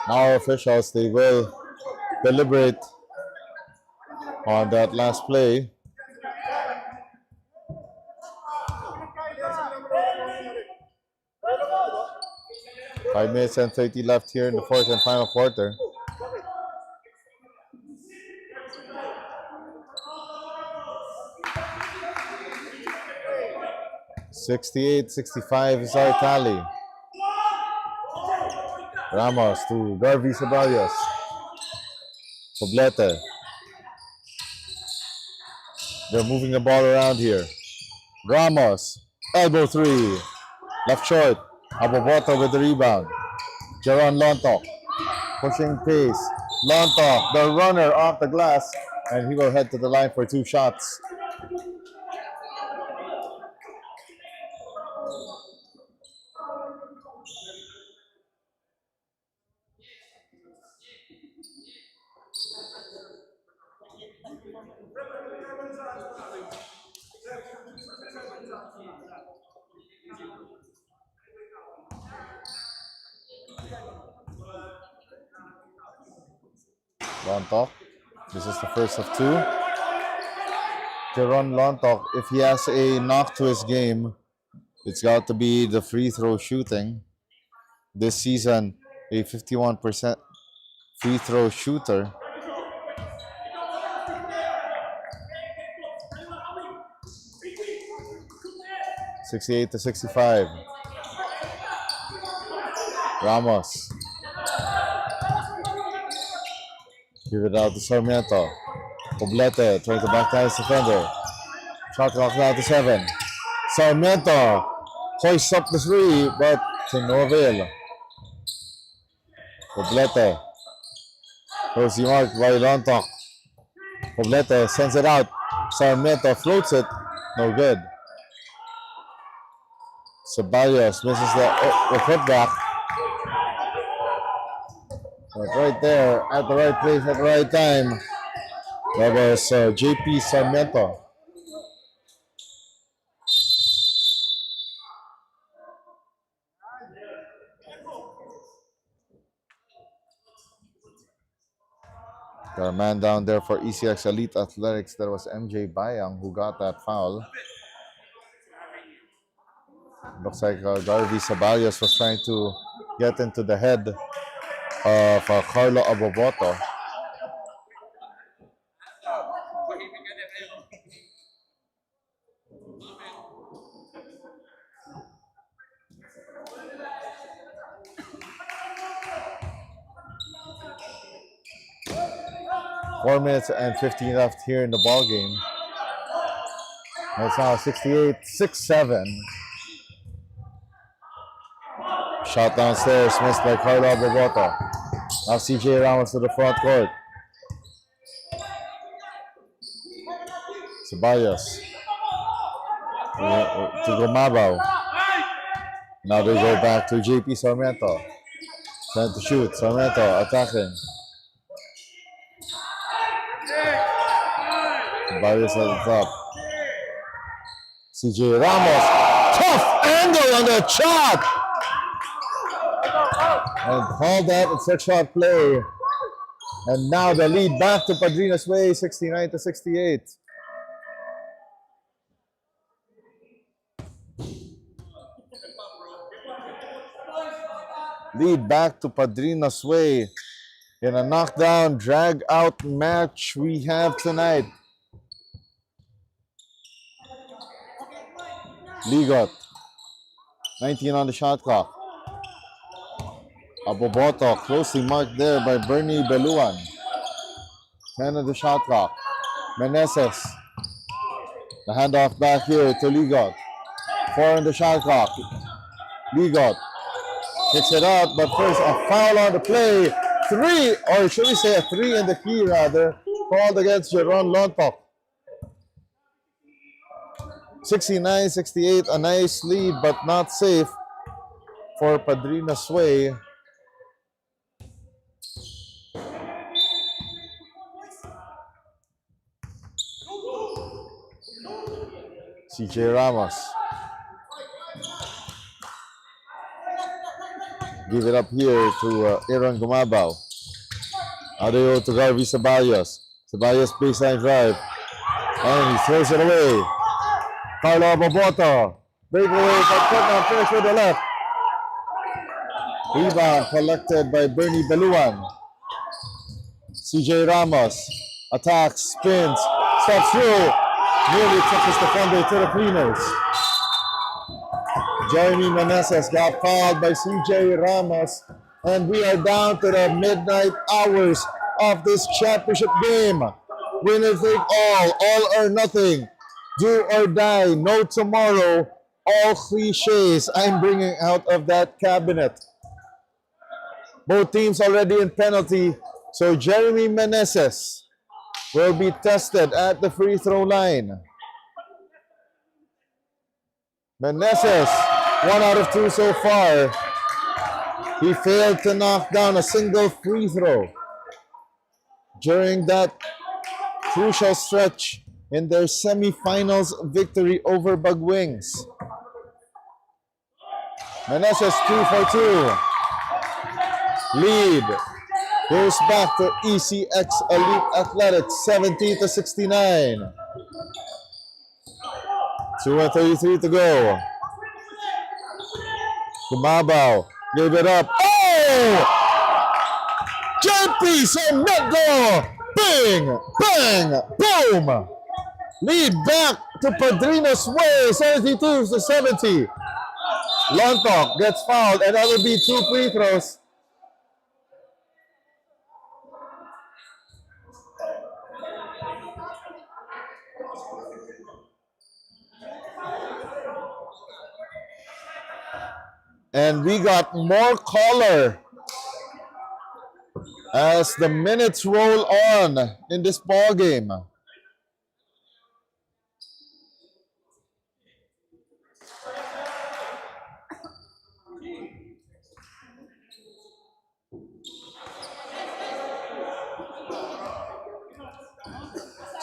Now officials, they will deliberate on that last play. Five minutes and 30 left here in the fourth and final quarter. $68-65 is our tally. Ramos to Garvey Ceballos. Poblete. They're moving the ball around here. Ramos, elbow 3. Left short. Aboboto with the rebound. Jeron Lontok pushing pace. Lontok, the runner off the glass, and he will head to the line for 2 shots. Lontok. This is the first of 2. Jeron Lontok, if he has a knock to his game, it's got to be the free throw shooting. This season, a 51% free throw shooter. $68-65. Ramos. Give it out to Sarmiento. Poblete trying to back down his defender. Shot clock down to 7. Sarmiento hoists up the 3, but to no avail. Poblete. Closely marked by Lontok. Poblete sends it out. Sarmiento floats it. No good. Ceballos misses the putback. But right there, at the right place, at the right time, that was JP Sarmiento. Got a man down there for ECX Elite Athletics. That was MJ Bayang who got that foul. Looks like Garvey Ceballos was trying to get into the head of Carlo Aboboto. Four minutes and 15 left here in the ball game. It's now 68-6-7. Shot downstairs, missed by Carlo Aboboto. Now CJ Ramos to the front court. Ceballos to Gumabao. Now they go back to JP Sarmiento. Trying to shoot. Sarmiento attacking. Barrios at the top. CJ Ramos. Tough angle on that shot. And called that. It's a shot play. And now the lead back to Padrino's Way, 69-68. Lead back to Padrino's Way in a knockdown, drag-out match we have tonight. Ligot, 19 on the shot clock. Aboboto, closely marked there by Bernie Beluan. 10 on the shot clock. Meneses. The handoff back here to Ligot. 4 on the shot clock. Ligot kicks it out, but first a foul on the play. 3, or should we say a 3 in the key rather, called against Jeron Lontok. 69-68, a nice lead but not safe for Padrino's Way. CJ Ramos. Give it up here to Aaron Gumabaw. Adeo to Garvey Ceballos. Ceballos baseline drive. And he throws it away. Carlo Aboboto. Breakaway, but could not finish with the left. Rebound collected by Bernie Beluan. CJ Ramos. Attacks, spins, steps through. Nearly touches the Fondo to the cleaners. Jeremy Meneses got fouled by CJ Ramos, and we are down to the midnight hours of this championship game. Winner take all or nothing, do or die, no tomorrow, all cliches I'm bringing out of that cabinet. Both teams already in penalty, so Jeremy Meneses will be tested at the free throw line. Meneses, 1 out of 2 so far. He failed to knock down a single free throw during that crucial stretch in their semifinals victory over Bagwings. Meneses 2 for 2. Lead goes back to ECX Elite Athletics, 70-69. 2:33 to go. Gumabaw gave it up. Oh! JP Sarmiento! Bing! Bang! Boom! Lead back to Padrino's Way, 72-70. Lontok gets fouled, and that will be 2 free throws. And we got more color as the minutes roll on in this ball game.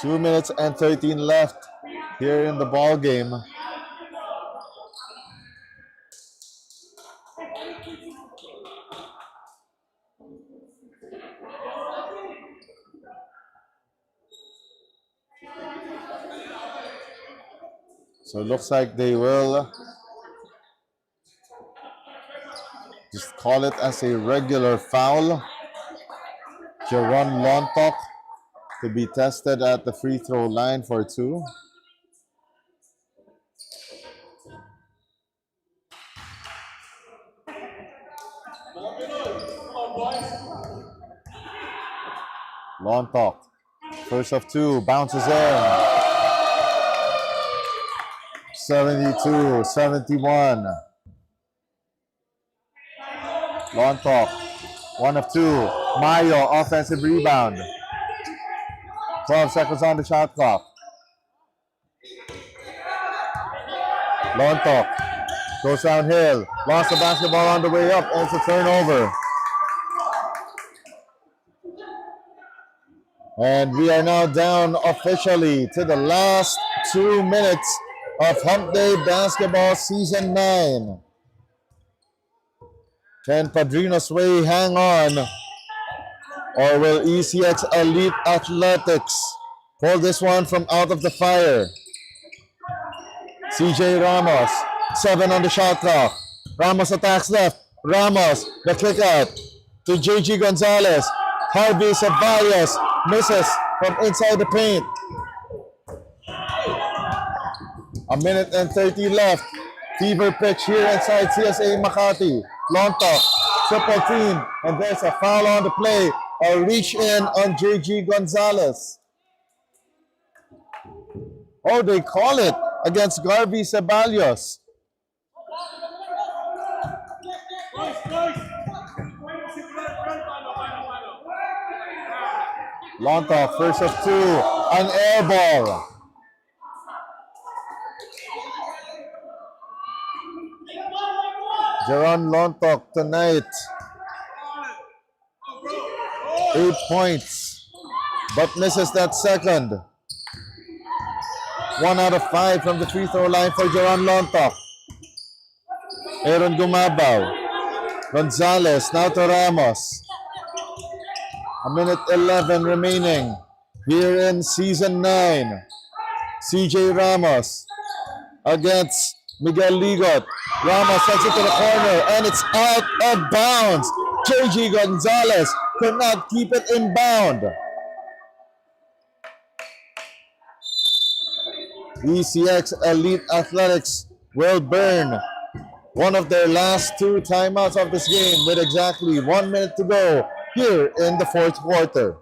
Two minutes and 13 left here in the ball game. So it looks like they will just call it as a regular foul. Jeron Lontok to be tested at the free throw line for 2. Lontok, first of 2, bounces in. 72-71. Lontok, 1 of 2. Mayo, offensive rebound. 12 seconds on the shot clock. Lontok Goes downhill. Lost the basketball on the way up. And it's a turnover. And we are now down officially to the last 2 minutes of Hump Day Basketball Season 9. Can Padrino's Way hang on? Or will ECX Elite Athletics pull this one from out of the fire? CJ Ramos, 7 on the shot clock. Ramos attacks left. Ramos, the kick out to JG Gonzalez. Harvey Ceballos misses from inside the paint. A minute and 30 left. Fever pitch here inside CSA Makati. Lontok, triple team, and there's a foul on the play. A reach in on JG Gonzalez. Oh, they call it against Garvey Ceballos. Lontok, first of 2, an air ball. Jaron Lontok tonight, 8 points, but misses that second. 1 out of 5 from the free throw line for Jaron Lontok. Aaron Gumabaw. Gonzalez, now to Ramos. A minute 11 remaining here in Season 9. CJ Ramos against Miguel Ligot. Ramos sends it to the corner and it's out of bounds. JG Gonzalez could not keep it in bound. ECX Elite Athletics will burn one of their last 2 timeouts of this game with exactly 1 minute to go here in the 4th quarter.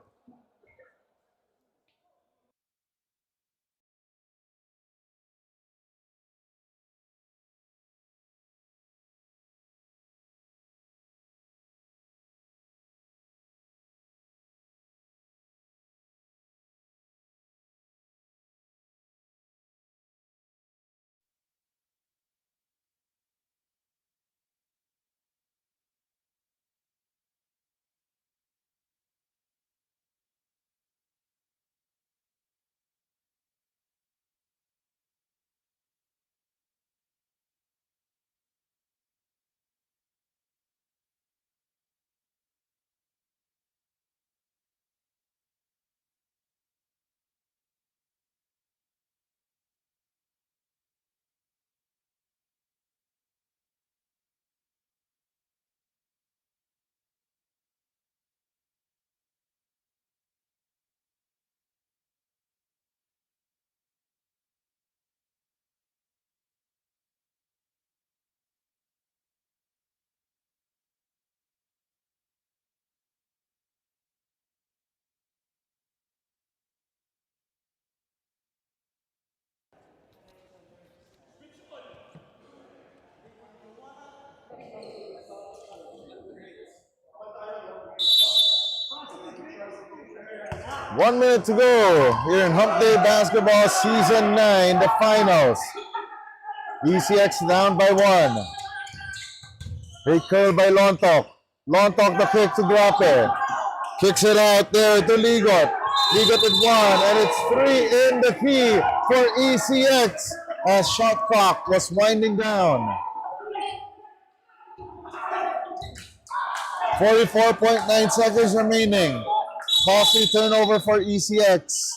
One minute to go here in Hump Day Basketball Season 9, the finals. ECX down by 1. Great curl by Lontok. Lontok the kick to Grape. Kicks it out there to Ligot. Ligot at 1, and it's 3 in the key for ECX as shot clock was winding down. 44.9 seconds remaining. Costly turnover for ECX.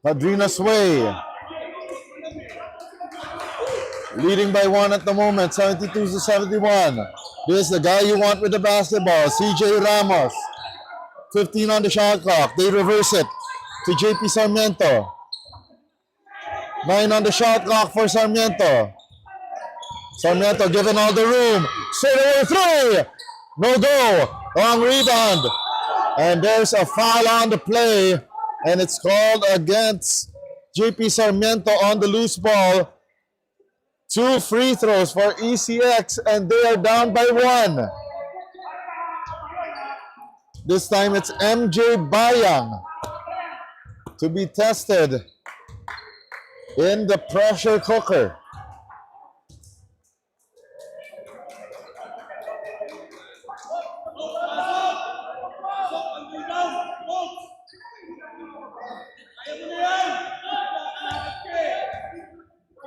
Padrino's Way. Leading by 1 at the moment, 72-71. This is the guy you want with the basketball, CJ Ramos. 15 on the shot clock. They reverse it to JP Sarmiento. 9 on the shot clock for Sarmiento. Sarmiento given all the room. Straight away 3. No go. Long rebound. And there's a foul on the play. And it's called against JP Sarmiento on the loose ball. 2 free throws for ECX, and they are down by 1. This time it's MJ Bayang. to be tested in the pressure cooker.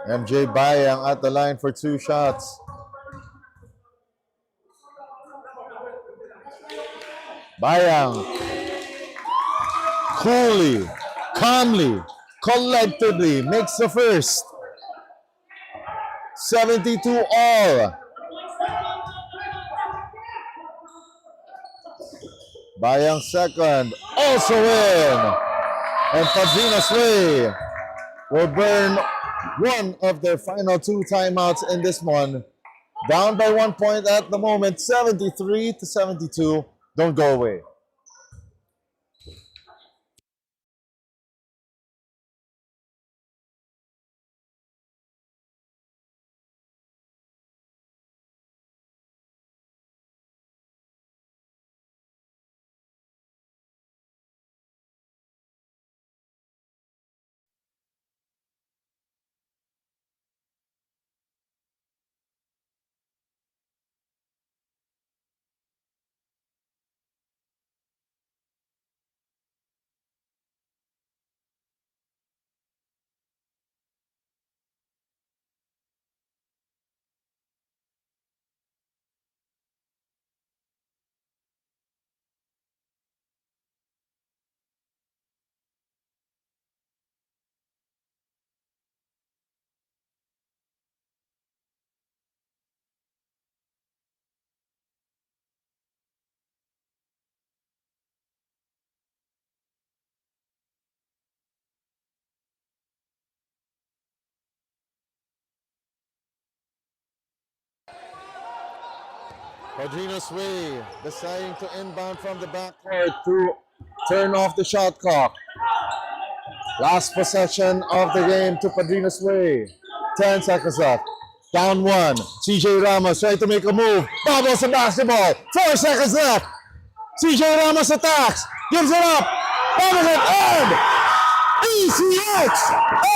MJ Bayang at the line for 2 shots. Bayang coolly, calmly, collectively makes the first. 72 all. Bayang second, also in. And PADRINO'S Way will burn one of their final 2 timeouts in this one. Down by 1 point at the moment, 73-72. Don't go away. PADRINO'S Way deciding to inbound from the backcourt to turn off the shot clock. Last possession of the game to PADRINO'S Way. 10 seconds left. Down 1. CJ Ramos trying to make a move. Bobbles the basketball. 4 seconds left. CJ Ramos attacks. Gives it up. Bobbles it. And ECX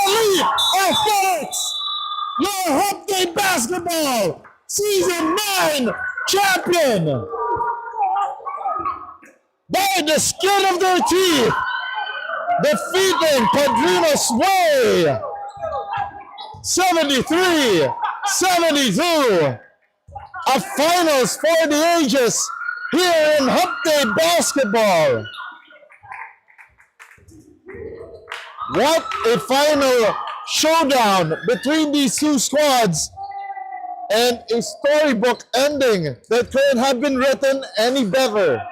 Elite Athletics, your Hump Day Basketball Season 9 champion by the skin of their teeth, defeating PADRINO'S Way 73-72. A finals for the ages here in Hump Day Basketball. What a final showdown between these two squads, and a storybook ending that couldn't have been written any better.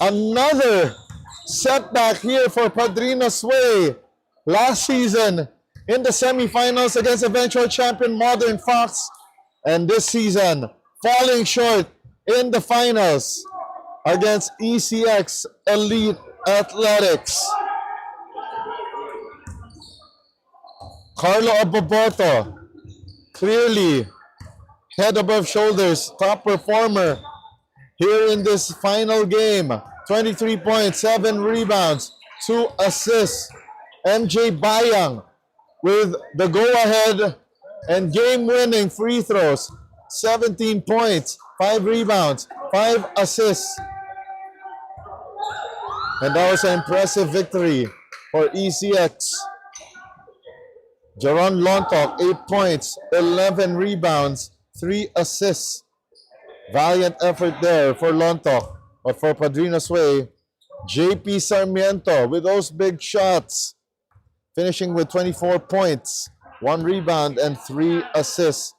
Another setback here for PADRINO'S Way last season in the semifinals against eventual champion Modern Fox, and this season falling short in the finals against ECX Elite Athletics. Carlo Aboboto, clearly head above shoulders, top performer here in this final game. 23 points, 7 rebounds, 2 assists. MJ Bayang with the go-ahead and game-winning free throws. 17 points, 5 rebounds, 5 assists. And that was an impressive victory for ECX. Jaron Lontok, 8 points, 11 rebounds, 3 assists. Valiant effort there for Lontok. But for PADRINO'S Way, JP Sarmiento with those big shots, finishing with 24 points, 1 rebound, and 3 assists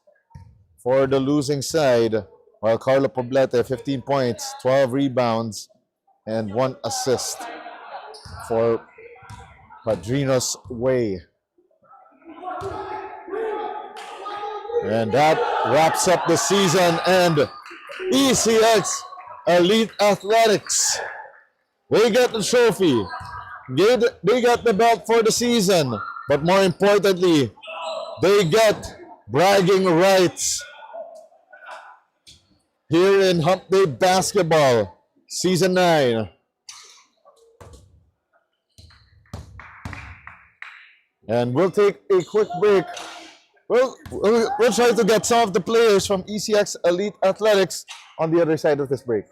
for the losing side. While Carlo Poblete, 15 points, 12 rebounds, and 1 assist for PADRINO'S Way. And that wraps up the season, and ECX Elite Athletics, they get the trophy, they get the belt for the season, but more importantly, they get bragging rights here in Hump Day Basketball. Season 9. And we'll take a quick break. We'll try to get some of the players from ECX Elite Athletics on the other side of this break.